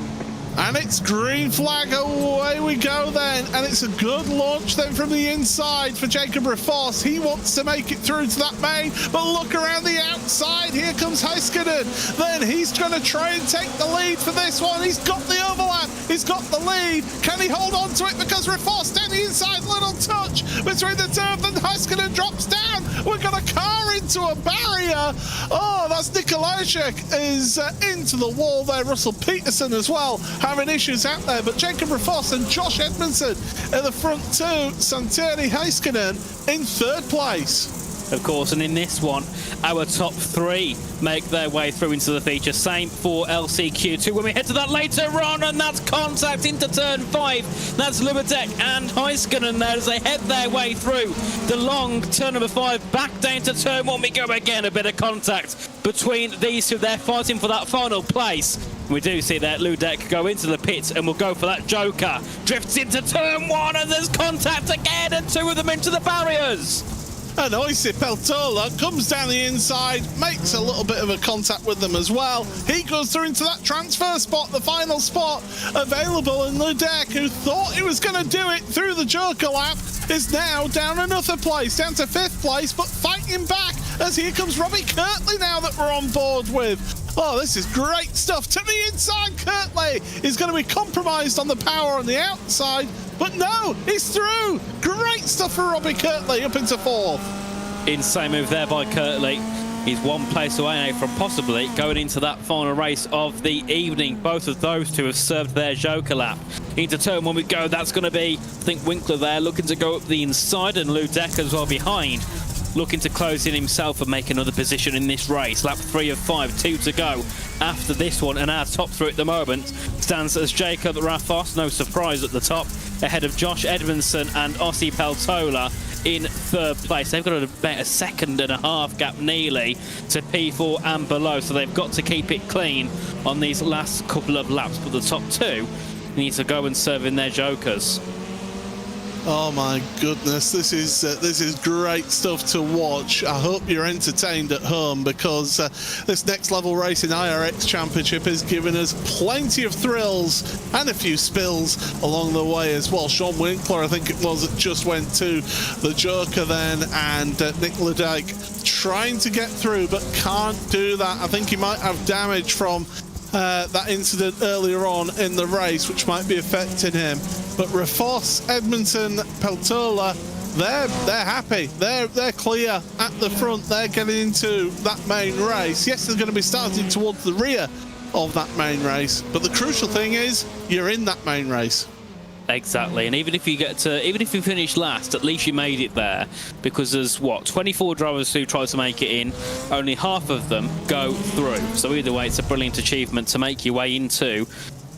And it's green flag, away we go then. And it's a good launch then from the inside for Jacob Rafos. He wants to make it through to that main, but look around the outside. Here comes Heiskanen. Then he's going to try and take the lead for this one. He's got the overlap. He's got the lead. Can he hold on to it? Because Rafos down the inside, little touch between the 2 of them. Heiskanen drops down. We've got a car into a barrier. Oh, that's Nikolajczyk is into the wall there. Russell Peterson as well having issues out there, but Jacob Rafos and Josh Edmunson in the front 2. Santeri Heiskanen in 3rd place. Of course, and in this one, our top 3 make their way through into the feature. Same for LCQ2 when we head to that later on, and that's contact into turn 5. That's Lubitec and Heiskanen there as they head their way through the long turn number 5 back down to turn 1. We go again, a bit of contact between these 2. They're fighting for that final place. We do see that Ludek go into the pits and will go for that Joker. Drifts into turn 1 and there's contact again, and 2 of them into the barriers. And Oisi Peltola comes down the inside, makes a little bit of a contact with them as well. He goes through into that transfer spot, the final spot available, and Ludek, who thought he was going to do it through the Joker lap, is now down another place, down to 5th place, but fighting back as here comes Robbie Kirtley now that we're on board with. Oh, this is great stuff. To the inside, Kirtley is going to be compromised on the power on the outside, but no, he's through. Great stuff for Robbie Kirtley up into 4th. Insane move there by Kirtley. He's one place away now from possibly going into that final race of the evening. Both of those two have served their Joker lap. Into turn 1 we go. That's going to be, I think, Winkler there looking to go up the inside, and Ludek as well behind, looking to close in himself and make another position in this race. Lap 3 of 5, 2 to go after this one, and our top 3 at the moment stands as Jacob Rafos, no surprise at the top, ahead of Josh Edmunson and Ossi Peltola in 3rd place. They've got about a second and a half gap nearly to P4 and below, so they've got to keep it clean on these last couple of laps, but the top 2 need to go and serve in their Jokers. Oh my goodness, this is great stuff to watch. I hope you're entertained at home, because this next level racing IRX championship has given us plenty of thrills and a few spills along the way as well. Sean Winkler, I think it was, that just went to the Joker then, and Nick Ledyke trying to get through but can't do that. I think he might have damage from that incident earlier on in the race, which might be affecting him. But Rafos, Edmunson, Peltola, they're happy. They're clear at the front. They're getting into that main race. Yes, they're going to be starting towards the rear of that main race, but the crucial thing is you're in that main race. Exactly, and even if you finish last, at least you made it there, because there's 24 drivers who try to make it in, only half of them go through. So either way, it's a brilliant achievement to make your way into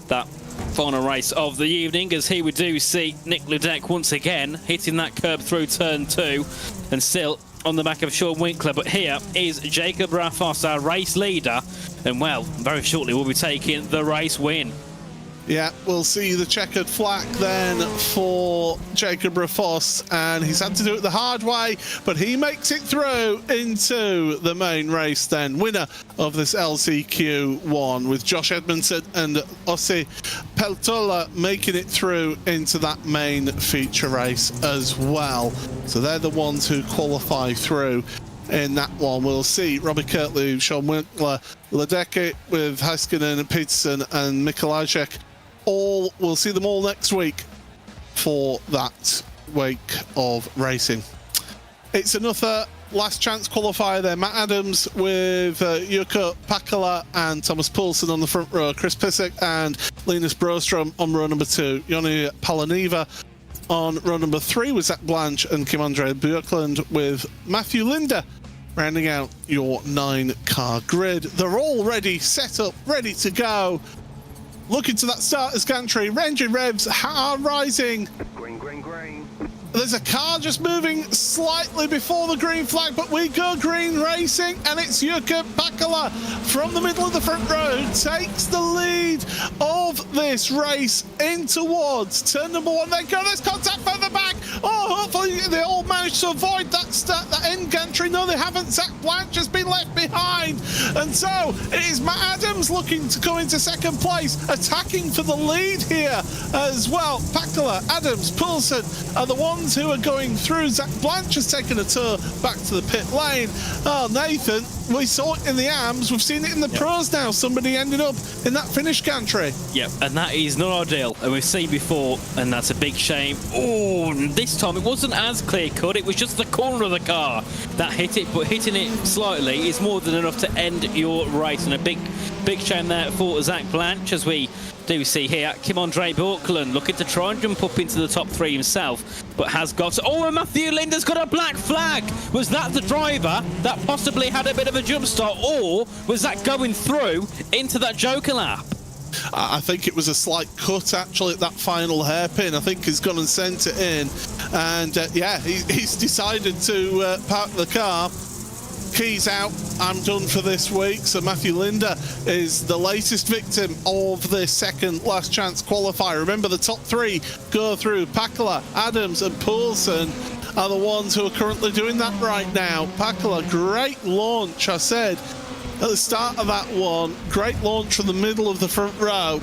that final race of the evening, as here we do see Nick Ledyke once again hitting that curb through turn 2 and still on the back of Sean Winkler. But here is Jacob Rafos, our race leader, and well, very shortly we'll be taking the race win. Yeah, we'll see the checkered flag then for Jacob Rafos, and he's had to do it the hard way, but he makes it through into the main race then. Winner of this LCQ1, with Josh Edmunson and Ossi Peltola making it through into that main feature race as well. So they're the ones who qualify through in that one. We'll see Robbie Kirtley, Sean Winkler, Ledyke with Heiskanen, Peterson and Mikolajczyk. We'll see them all next week for that week of racing. It's another last chance qualifier there. Matt Adams with Jukka Pakala and Thomas Poulsen on the front row. Chris Pissick and Linus Broström on row number 2. Joni Palaniva on row number 3 with Zach Blanche and Kim Andre Björklund, with Matthew Linder rounding out your 9-car grid. They're all ready, set up, ready to go. Looking to that starter's gantry. Engine revs are rising. Green, green, green. There's a car just moving slightly before the green flag, but we go green racing, and it's Jukka Pakala from the middle of the front row takes the lead of this race in towards turn number 1. They go, there's contact further back. Oh, hopefully they all managed to avoid that end gantry. No, they haven't. Zach Blanche has been left behind, and so it is Matt Adams looking to go into second place, attacking for the lead here as well. Pakala, Adams, Poulsen are the ones who are going through. Zach Blanche has taken a tour back to the pit lane. Oh, Nathan, we saw it in the AMs. We've seen it in the pros now. Somebody ended up in that finish gantry. Yep, and that is not ideal. And we've seen before, and that's a big shame. Oh, this time it wasn't as clear-cut. It was just the corner of the car that hit it, but hitting it slightly is more than enough to end your race. And a big shame there for Zach Blanche, as we do see here Kim Andre Björklund looking to try and jump up into the top 3 himself, but has got... Oh, and Matthew Linder's got a black flag. Was that the driver that possibly had a bit of a jump start, or was that going through into that Joker lap? I think it was a slight cut, actually, at that final hairpin. I think he's gone and sent it in. And, yeah, he's decided to park the car. Keys out, I'm done for this week. So Matthew Linder is the latest victim of this second last chance qualifier. Remember, the top 3 go through: Pakala, Adams and Poulsen. are the ones who are currently doing that right now. Pakala, great launch, I said at the start of that one. Great launch from the middle of the front row.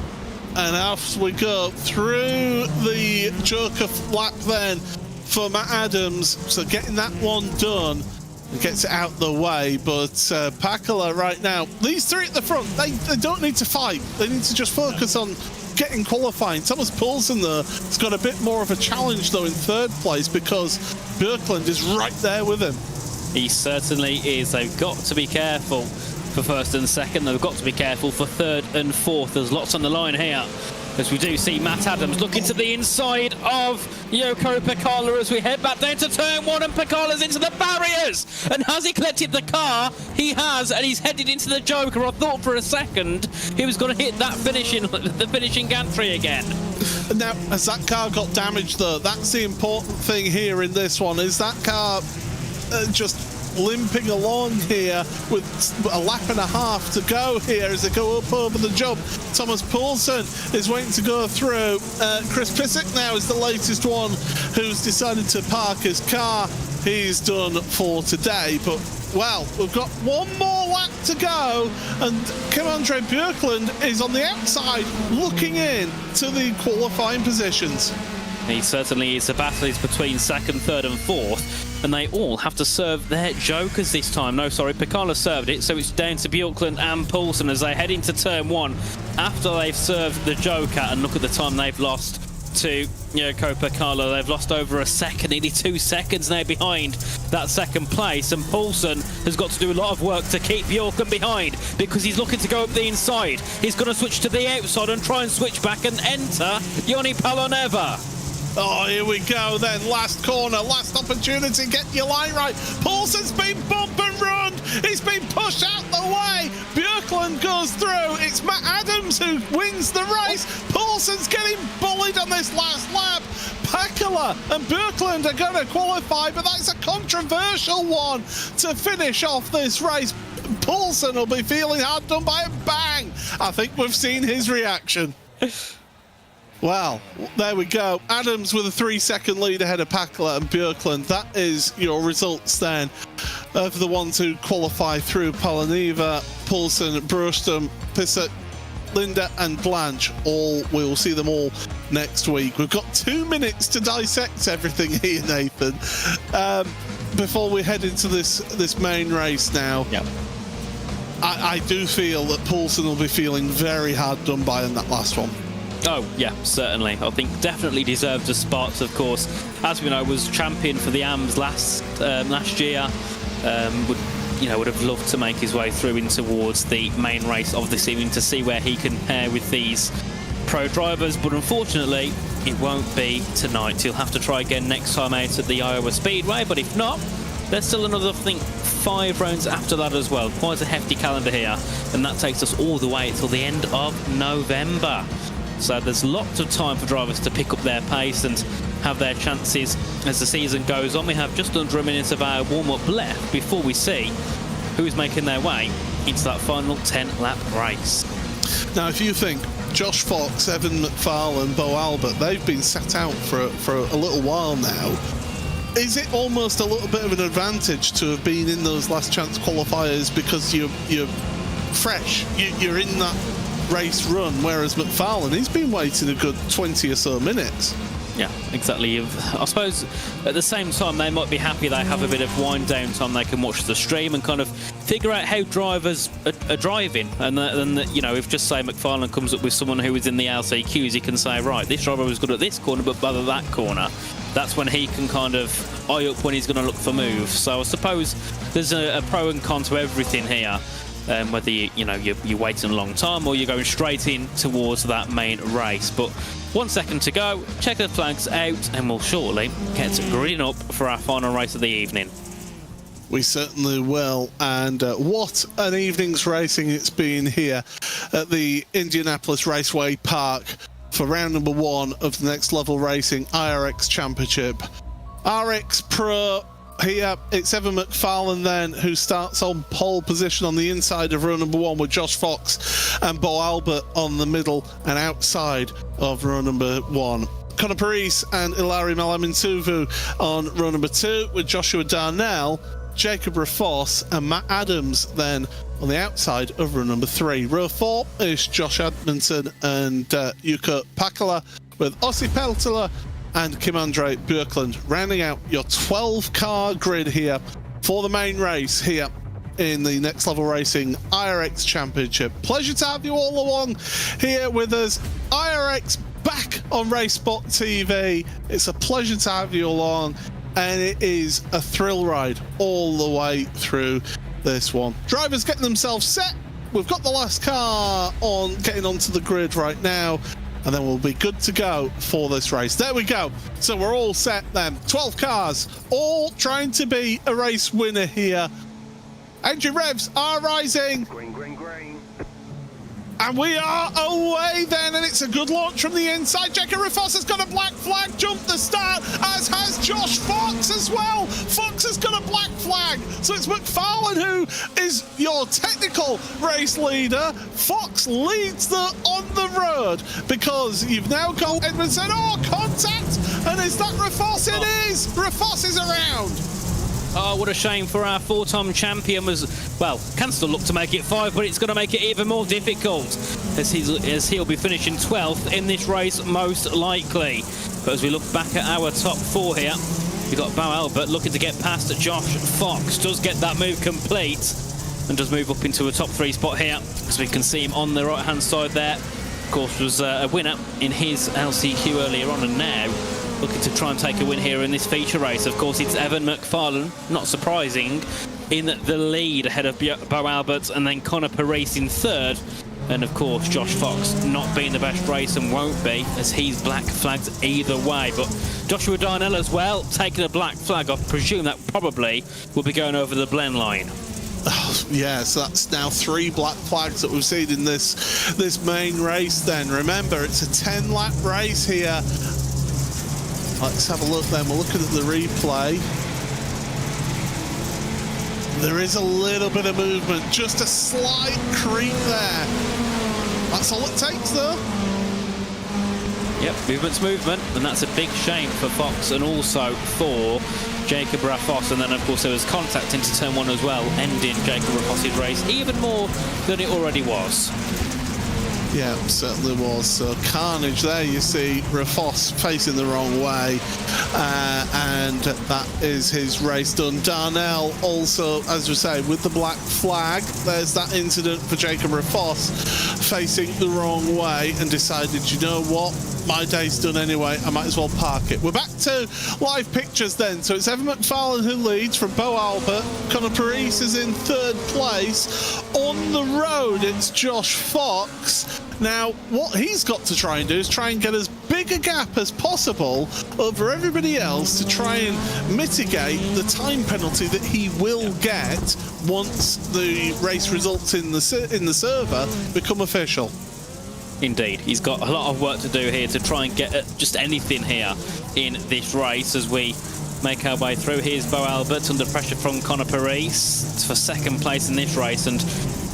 And as we go through the Joker lap then for Matt Adams, so getting that one done and gets it out the way. But Pakala right now, these three at the front, they don't need to fight. They need to just focus on getting qualifying. Thomas Poulsen though has got a bit more of a challenge though in third place because Björklund is right there with him. He certainly is. They've got to be careful for first and second. They've got to be careful for third and fourth. There's lots on the line here, as we do see Matt Adams looking to the inside of Yoko Pekala as we head back down to turn one, and Pekala's into the barriers. And has he collected the car? He has, and he's headed into the Joker. I thought for a second he was going to hit that the finishing gantry again. Now, has that car got damaged though? That's the important thing here in this one. Is that car just limping along here with a lap and a half to go here as they go up over the jump? Thomas Poulsen is waiting to go through. Chris Pissick now is the latest one who's decided to park his car. He's done for today, but well, we've got one more lap to go, and Kim-Andre Björklund is on the outside looking in to the qualifying positions. He certainly is. The battle is between second, third and fourth, and they all have to serve their Jokers this time. No, sorry, Pekala served it, so it's down to Björklund and Poulsen as they head into turn one after they've served the Joker. And look at the time they've lost to Yoko Pekala. They've lost over a second, nearly 2 seconds now behind that second place, and Poulsen has got to do a lot of work to keep Björklund behind because he's looking to go up the inside. He's going to switch to the outside and try and switch back and enter Joni Paloneva. Oh, here we go then. Last corner, last opportunity. Get your line right. Poulsen's been bump and run. He's been pushed out the way. Björklund goes through. It's Matt Adams who wins the race. Poulsen's getting bullied on this last lap. Pakala and Björklund are going to qualify, but that's a controversial one to finish off this race. Poulsen will be feeling hard done by a bang. I think we've seen his reaction. Well, there we go. Adams with a 3-second lead ahead of Pakala and Björklund. That is your results then of the ones who qualify through. Paloneva, Poulsen, Brostam, Pissick, Linda and Blanche. We'll see them all next week. We've got 2 minutes to dissect everything here, Nathan, before we head into this main race now. Yep. I do feel that Poulsen will be feeling very hard done by in that last one. Oh, yeah, certainly. I think definitely deserved a spot, of course. As we know, was champion for the AMS last year. Would have loved to make his way through in towards the main race of this evening to see where he can pair with these pro drivers. But unfortunately, it won't be tonight. He'll have to try again next time out at the Iowa Speedway. But if not, there's still another, I think, 5 rounds after that as well. Quite a hefty calendar here. And that takes us all the way till the end of November. So there's lots of time for drivers to pick up their pace and have their chances as the season goes on. We have just under a minute of our warm-up left before we see who's making their way into that final 10-lap race. Now, if you think Josh Fox, Evan McFarlane, Beau Albert, they've been sat out for a little while now. Is it almost a little bit of an advantage to have been in those last chance qualifiers because you're fresh, you're in that race run, whereas McFarlane, he's been waiting a good 20 or so minutes. Yeah, exactly. I suppose at the same time they might be happy they have a bit of wind down time. They can watch the stream and kind of figure out how drivers are driving. And then if just say McFarlane comes up with someone who is in the LCQs, he can say, right, this driver was good at this corner but bad at that corner. That's when he can kind of eye up when he's going to look for moves. So I suppose there's a pro and con to everything here. Whether you're waiting a long time or you're going straight in towards that main race. But 1 second to go, check the flags out, and we'll shortly get green up for our final race of the evening. We certainly will, and what an evening's racing it's been here at the Indianapolis Raceway Park for round number 1 of the Next Level Racing IRX Championship. RX Pro. Here, it's Evan McFarlane then, who starts on pole position on the inside of row number 1 with Josh Fox and Beau Albert on the middle and outside of row number 1. Conor Parise and Ilari Malamintuvu on row number 2, with Joshua Darnell, Jacob Rafos and Matt Adams then on the outside of row number 3. Row 4 is Josh Edmunson and Yuka Pakala, with Ossi Peltola and Kim-Andre Björklund rounding out your 12-car grid here for the main race here in the Next Level Racing IRX Championship. Pleasure to have you all along here with us. IRX back on RaceSpot TV. It's a pleasure to have you along, and it is a thrill ride all the way through this one. Drivers getting themselves set. We've got the last car on getting onto the grid right now, and then we'll be good to go for this race. There we go. So we're all set then. 12 cars, all trying to be a race winner here. Engine revs are rising. Green, green, green. And we are away then, and it's a good launch from the inside. Jacob Rafos has got a black flag, jumped the start, as has Josh Fox as well. Fox has got a black flag. So it's McFarlane who is your technical race leader. Fox leads on the road because you've now got Edmunson. Oh, contact! And is that Rafos? It is! Rafos is around. Oh, what a shame for our 4-time champion. Can still look to make it 5, but it's going to make it even more difficult as he'll be finishing 12th in this race, most likely. But as we look back at our top 4 here, we've got Beau Albert looking to get past Josh Fox. Does get that move complete and does move up into a top 3 spot here, as we can see him on the right-hand side there. Of course, was a winner in his LCQ earlier on, and now looking to try and take a win here in this feature race. Of course, it's Evan McFarlane, not surprising, in the lead ahead of Beau Albert, and then Conor Parise in 3rd. And of course, Josh Fox not being the best race and won't be, as he's black flagged either way. But Joshua Darnell as well, taking a black flag. I presume that probably will be going over the blend line. Oh, yeah, so that's now 3 black flags that we've seen in this main race then. Remember, it's a 10-lap race here. Let's have a look then. We're looking at the replay. There is a little bit of movement, just a slight creep there. That's all it takes, though. Yep, movement's movement, and that's a big shame for Fox and also for Jacob Rafos. And then, of course, there was contact into turn 1 as well, ending Jacob Rafos' race even more than it already was. Yeah, certainly was. So carnage there, you see Rafos facing the wrong way, and that is his race done. Darnell also, as we say, with the black flag. There's that incident for Jacob Rafos facing the wrong way and decided, you know what, my day's done anyway, I might as well park it. We're back to live pictures then. So it's Evan McFarlane who leads from Beau Albert. Conor Parise is in 3rd place. On the road, it's Josh Fox. Now, what he's got to try and do is try and get as big a gap as possible over everybody else to try and mitigate the time penalty that he will get once the race results in the server become official. Indeed, he's got a lot of work to do here to try and get just anything here in this race as we make our way through. Here's Beau Albert under pressure from Conor Parise for 2nd place in this race, and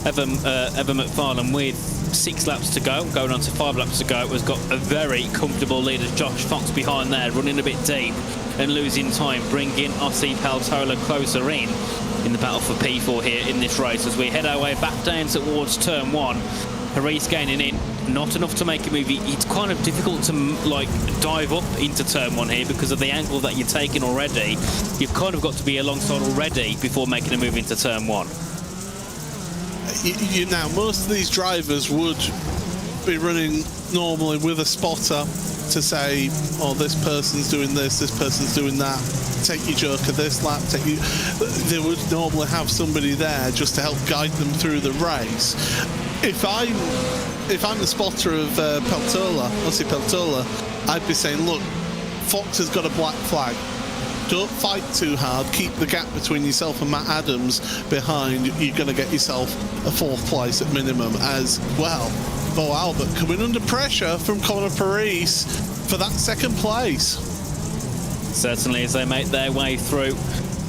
Evan McFarlane with 6 laps to go, going on to 5 laps to go, has got a very comfortable lead as Josh Fox behind there, running a bit deep and losing time, bringing Ossi Peltola closer in the battle for P4 here in this race as we head our way back down towards turn 1. Parise gaining in, not enough to make a move. It's kind of difficult to dive up into turn 1 here because of the angle that you're taking already. You've kind of got to be alongside already before making a move into turn 1. Now, most of these drivers would be running normally with a spotter to say, oh, this person's doing this person's doing that, take your joker this lap, they would normally have somebody there just to help guide them through the race. If I'm the spotter of Ossi Peltola, I'd be saying, look, Fox has got a black flag. Don't fight too hard. Keep the gap between yourself and Matt Adams behind. You're going to get yourself a 4th place at minimum as well. Beau Albert coming under pressure from Conor Parise for that 2nd place. Certainly, as they make their way through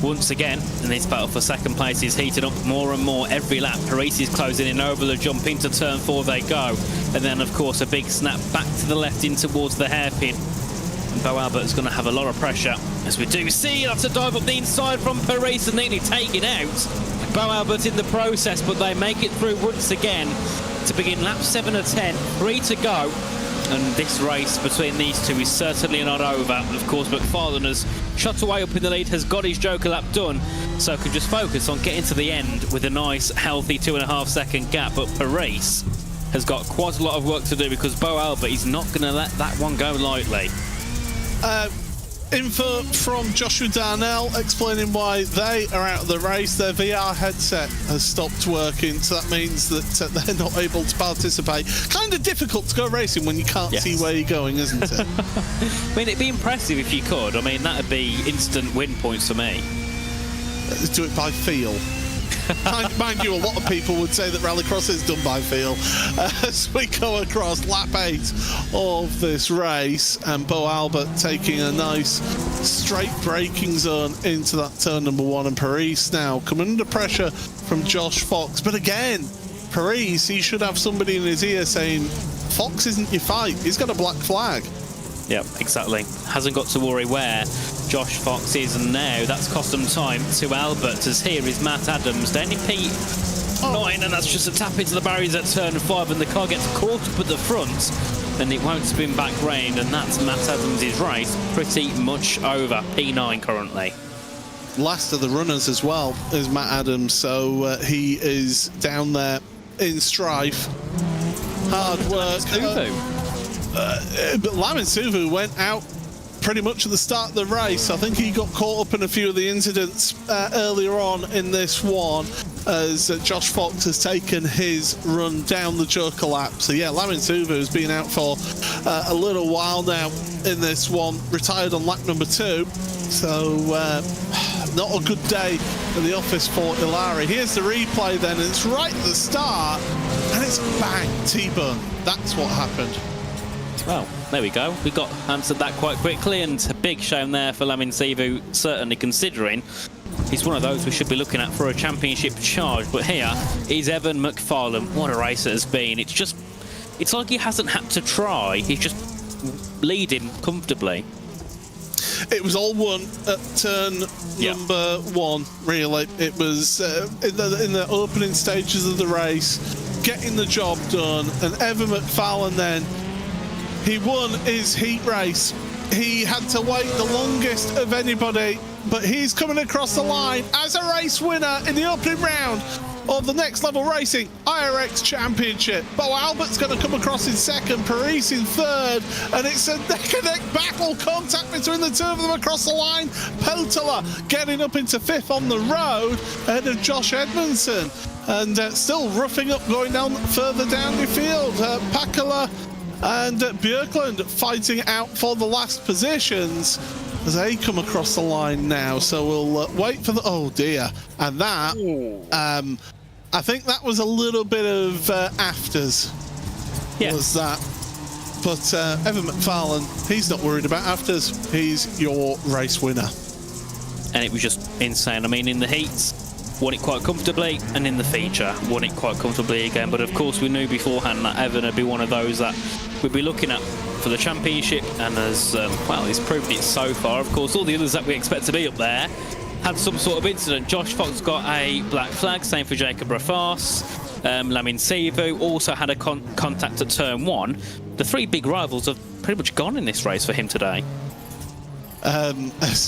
once again, and this battle for 2nd place is heating up more and more every lap. Parise is closing in over the jump. Into turn 4 they go, and then of course a big snap back to the left in towards the hairpin Beau Albert's going to have a lot of pressure, as we do see. That's a dive up the inside from Parise and nearly taken out. Beau Albert in the process, but they make it through once again to begin lap 7 of 10, 3 to go. And this race between these two is certainly not over. Of course, McFarlane has shot away up in the lead, has got his Joker lap done, so can just focus on getting to the end with a nice, healthy 2.5 second gap. But Parise has got quite a lot of work to do, because Beau Albert is not going to let that one go lightly. Info from Joshua Darnell explaining why they are out of the race. Their VR headset has stopped working, so that means that they're not able to participate. Kind of difficult to go racing when you can't see where you're going, isn't it? I mean, it'd be impressive if you could. I mean, that'd be instant win points for me. Do it by feel. Mind you, a lot of people would say that rallycross is done by feel. As we go across lap 8 of this race, and Beau Albert taking a nice straight braking zone into that turn number 1, and Parise now coming under pressure from Josh Fox. But again, Parise, he should have somebody in his ear saying, Fox isn't your fight, he's got a black flag. Yep, exactly. Hasn't got to worry where Josh Fox is, and now that's cost them time to Albert, as here is Matt Adams down in P9, and that's just a tap into the barriers at turn 5, and the car gets caught up at the front, and it won't spin back round, and that's Matt Adams' race pretty much over. P9 currently. Last of the runners as well is Matt Adams, so he is down there in strife. Hard work. But Lamin Suvu went out pretty much at the start of the race. I think he got caught up in a few of the incidents earlier on in this one, as Josh Fox has taken his run down the Joker lap. So yeah, Lamin Suvu has been out for a little while now in this one, retired on lap number 2. So not a good day in the office for Ilari. Here's the replay then, and it's right at the start, and it's bang, T-burn. That's what happened. Well, there we go. We got answered that quite quickly, and a big shame there for Lamin Sivu, certainly considering he's one of those we should be looking at for a championship charge. But here is Evan McFarlane. What a race it has been. It's like he hasn't had to try. He's just leading comfortably. It was all won at turn number 1, really. It was in the opening stages of the race, getting the job done, and Evan McFarlane then, he won his heat race. He had to wait the longest of anybody, but he's coming across the line as a race winner in the opening round of the Next Level Racing IRX Championship. Beau Albert's going to come across in second, Parise in third, and it's a neck-and-neck battle, contact between the two of them across the line. Peltola getting up into 5th on the road ahead of Josh Edmunson, and still roughing up going down further down the field. Pakala and Björklund fighting out for the last positions as they come across the line now. So we'll wait for the... Oh dear. And that, I think that was a little bit of afters. Yeah. Was that. But Evan McFarlane, he's not worried about afters. He's your race winner. And it was just insane. I mean, in the heats, won it quite comfortably, and in the feature, won it quite comfortably again. But of course, we knew beforehand that Evan would be one of those that we'd be looking at for the championship, and as well, he's proved it so far. Of course, all the others that we expect to be up there had some sort of incident. Josh Fox got a black flag, same for Jacob Rafas. Lamin Sivu also had a contact at turn 1. The 3 big rivals have pretty much gone in this race for him today.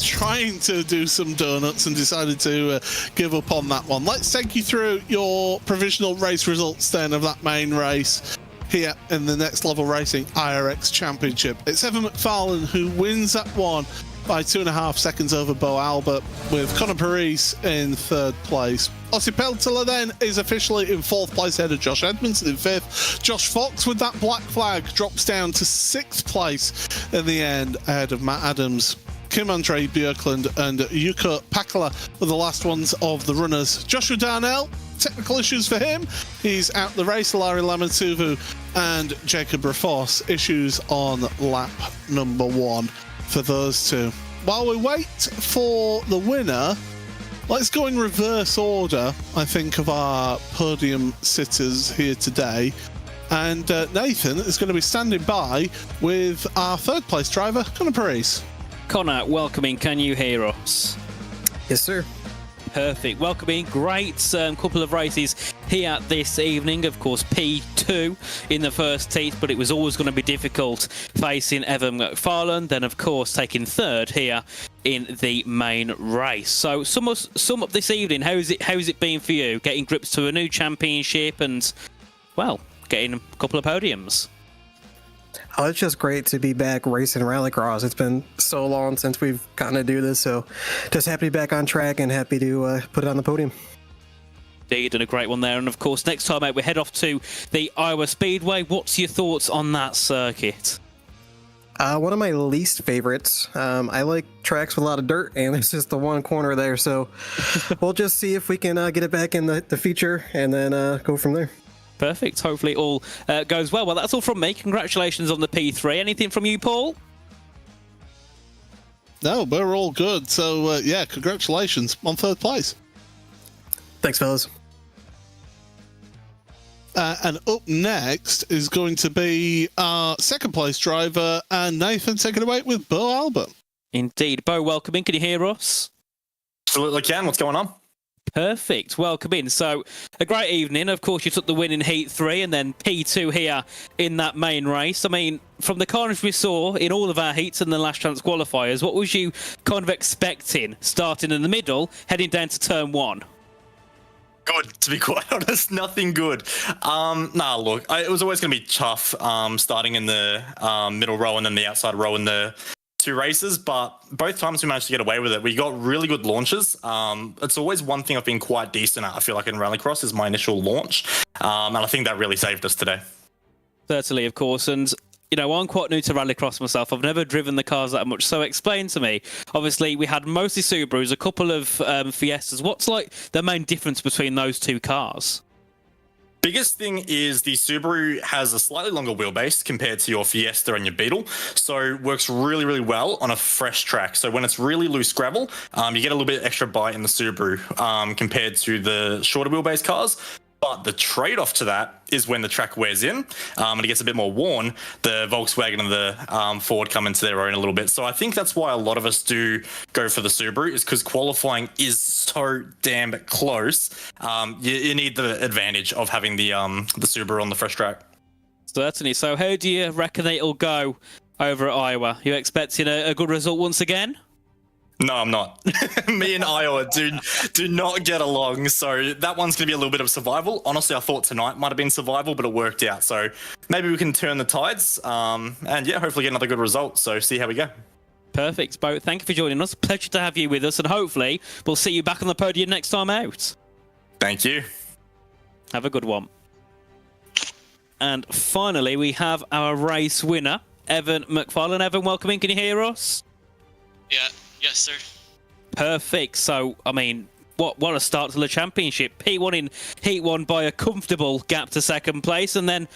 Trying to do some donuts and decided to give up on that one. Let's take you through your provisional race results then of that main race here in the Next Level Racing IRX Championship. It's Evan McFarlane who wins that one by 2.5 seconds over Beau Albert, with Conor Parise in 3rd place. Ossi Peltola then is officially in 4th place ahead of Josh Edmunson in 5th. Josh Fox with that black flag drops down to 6th place in the end ahead of Matt Adams. Kim-Andre Björklund and Jukka Pakala were the last ones of the runners. Joshua Darnell, technical issues for him. He's out the race. Larry Lamantuvu and Jacob Rafos, issues on lap number 1 for those two. While we wait for the winner, let's go in reverse order, I think, of our podium sitters here today. And Nathan is going to be standing by with our third place driver, Connor Parise. Connor, welcome in. Can you hear us? Yes, sir. Perfect. Welcome in. Great couple of races here this evening. Of course, P2 in the first heat, but it was always going to be difficult facing Evan McFarlane. Then, of course, taking third here in the main race. So, sum up this evening. How's it been for you? Getting grips to a new championship and, well, getting a couple of podiums. Oh, it's just great to be back racing rallycross. It's been so long since we've gotten to do this, so just happy to be back on track and happy to put it on the podium. Indeed, and a great one there. And of course, next time out, we head off to the Iowa Speedway. What's your thoughts on that circuit? One of my least favorites. I like tracks with a lot of dirt, and it's just the one corner there, so we'll just see if we can get it back in the feature and then go from there. Perfect. Hopefully it all goes well. Well, that's all from me. Congratulations on the P3. Anything from you, Paul? No, we're all good. So, yeah, congratulations on third place. Thanks, fellas. And up next is going to be our second place driver, and Nathan taking it away with Beau Albert. Indeed. Beau, welcome in. Can you hear us? Absolutely can. What's going on? Perfect. Welcome in. So, a great evening. Of course, you took the win in Heat 3 and then P2 here in that main race. I mean, from the carnage we saw in all of our heats and the last chance qualifiers, what was you kind of expecting starting in the middle, heading down to turn 1? Good, to be quite honest. Nothing good. Look, it was always going to be tough starting in the middle row and then the outside row in the two races, but both times we managed to get away with it. We got really good launches. It's always one thing I've been quite decent at, I feel like, in rallycross is my initial launch, and I think that really saved us today. Certainly, of course, and you know, I'm quite new to rallycross myself. I've never driven the cars that much, so explain to me. Obviously, we had mostly Subarus, a couple of Fiestas. What's like the main difference between those two cars? Biggest thing is the Subaru has a slightly longer wheelbase compared to your Fiesta and your Beetle, so works really, really well on a fresh track. So when it's really loose gravel, you get a little bit extra bite in the Subaru compared to the shorter wheelbase cars. But the trade-off to that is when the track wears in and it gets a bit more worn, the Volkswagen and the Ford come into their own a little bit. So I think that's why a lot of us do go for the Subaru, is because qualifying is so damn close. You need the advantage of having the Subaru on the fresh track. Certainly. So how do you reckon it'll go over at Iowa? You expecting a good result once again? No, I'm not. Me and Iowa do not get along, so that one's going to be a little bit of survival. Honestly, I thought tonight might have been survival, but it worked out. So maybe we can turn the tides and, yeah, hopefully get another good result. So see how we go. Perfect, Beau. Thank you for joining us. Pleasure to have you with us, and hopefully we'll see you back on the podium next time out. Thank you. Have a good one. And finally, we have our race winner, Evan McFarlane. Evan, welcome in. Can you hear us? Yeah. Yes, sir. Perfect. So, I mean, what a start to the championship. P1 in Heat 1 by a comfortable gap to second place, and then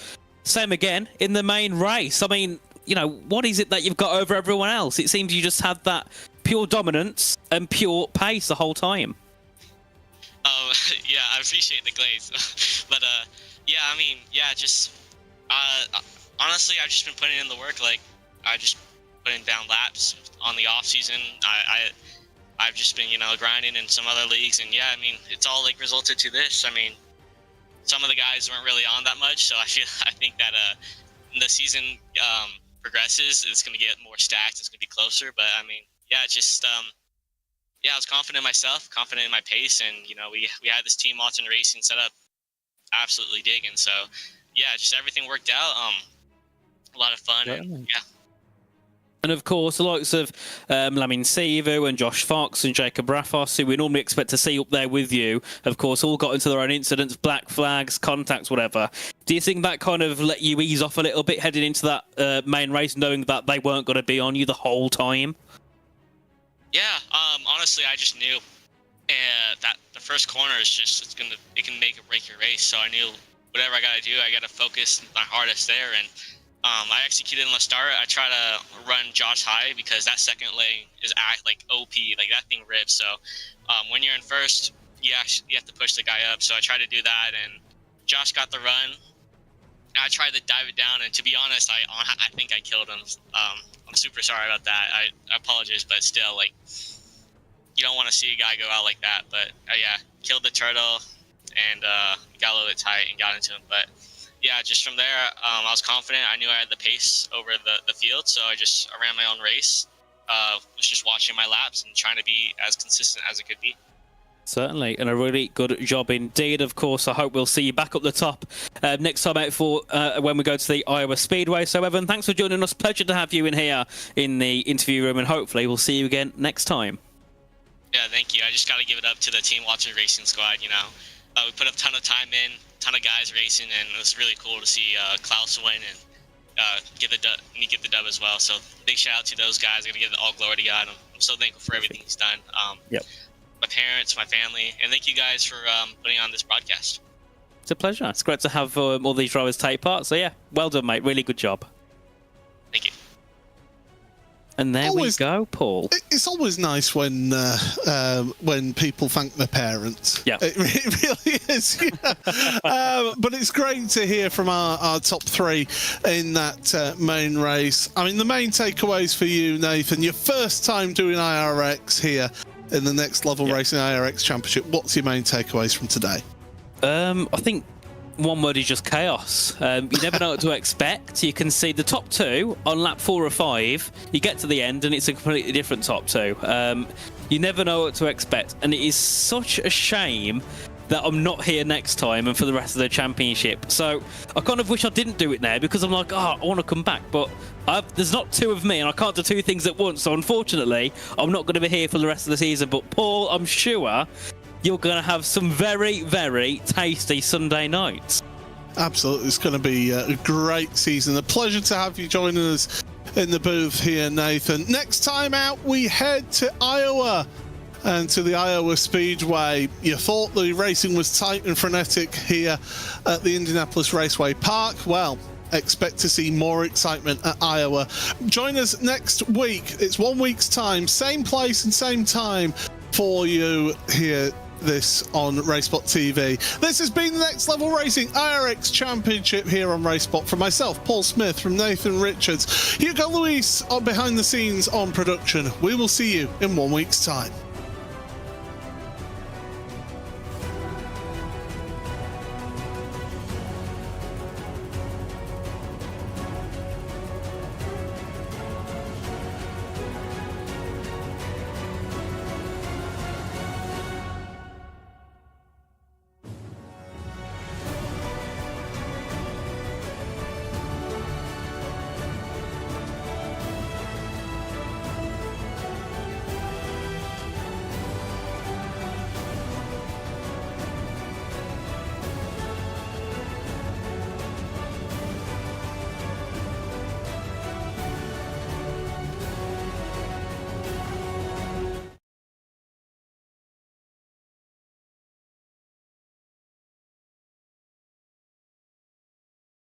same again in the main race. I mean, you know, what is it that you've got over everyone else? It seems you just had that pure dominance and pure pace the whole time. Oh, yeah, I appreciate the glaze. But, yeah, I mean, yeah, just, honestly, I've just been putting in the work. Like, I just putting down laps on the off season. I've just been, you know, grinding in some other leagues, and yeah, I mean, it's all like resulted to this. I mean, some of the guys weren't really on that much, so I think that the season progresses, it's going to get more stacked, it's going to be closer. But I mean, yeah, just yeah, I was confident in myself, confident in my pace, and you know, we had this team Alton Racing set up absolutely digging. So yeah, just everything worked out. A lot of fun, and yeah. And of course, the likes of Lamin Sivu and Josh Fox and Jacob Raffos, who we normally expect to see up there with you, of course, all got into their own incidents, black flags, contacts, whatever. Do you think that kind of let you ease off a little bit heading into that main race, knowing that they weren't going to be on you the whole time? Yeah, honestly, I just knew that the first corner is just, it can make or break your race. So I knew whatever I got to do, I got to focus my hardest there. And I executed in the start. I try to run Josh high because that second lane is like OP, like that thing rips. So when you're in first, you have to push the guy up. So I try to do that, and Josh got the run. I tried to dive it down, and to be honest, I think I killed him. I'm super sorry about that. I apologize, but still, like, you don't want to see a guy go out like that. But yeah, killed the turtle and got a little bit tight and got into him. But yeah, just from there, I was confident. I knew I had the pace over the field, so I ran my own race. Was just watching my laps and trying to be as consistent as it could be. Certainly, and a really good job indeed. Of course, I hope we'll see you back up the top next time out for when we go to the Iowa Speedway. So, Evan, thanks for joining us. Pleasure to have you in here in the interview room, and hopefully we'll see you again next time. Yeah, thank you. I just got to give it up to the Team Watcher Racing squad. You know, we put a ton of time in, ton of guys racing, and it was really cool to see Klaus win and get the dub as well. So big shout out to those guys. I'm gonna give all glory to God. I'm so thankful for everything he's done. Yep. My parents, my family, and thank you guys for putting on this broadcast. It's a pleasure. It's great to have all these drivers take part. So yeah, well done, mate. Really good job. Thank you. And there we go, Paul. It's always nice when people thank their parents. Yeah, it really is. Yeah. But it's great to hear from our top three in that main race. I mean, the main takeaways for you, Nathan, your first time doing IRX here in the Next Level Racing IRX Championship. What's your main takeaways from today? I think one word is just chaos. You never know what to expect. You can see the top two on lap 4 or 5. You get to the end and it's a completely different top two. You never know what to expect, and it is such a shame that I'm not here next time and for the rest of the championship. So I kind of wish I didn't do it now, because I'm like, I want to come back, but there's not two of me and I can't do two things at once. So unfortunately, I'm not going to be here for the rest of the season. But Paul, I'm sure you're going to have some very, very tasty Sunday nights. Absolutely. It's going to be a great season. A pleasure to have you joining us in the booth here, Nathan. Next time out, we head to Iowa and to the Iowa Speedway. You thought the racing was tight and frenetic here at the Indianapolis Raceway Park. Well, expect to see more excitement at Iowa. Join us next week. It's 1 week's time, same place and same time for you here on RaceSpot TV. This has been the Next Level Racing IRX Championship here on RaceSpot. From myself, Paul Smith, from Nathan Richards, Hugo Luis on behind the scenes on production. We will see you in 1 week's time.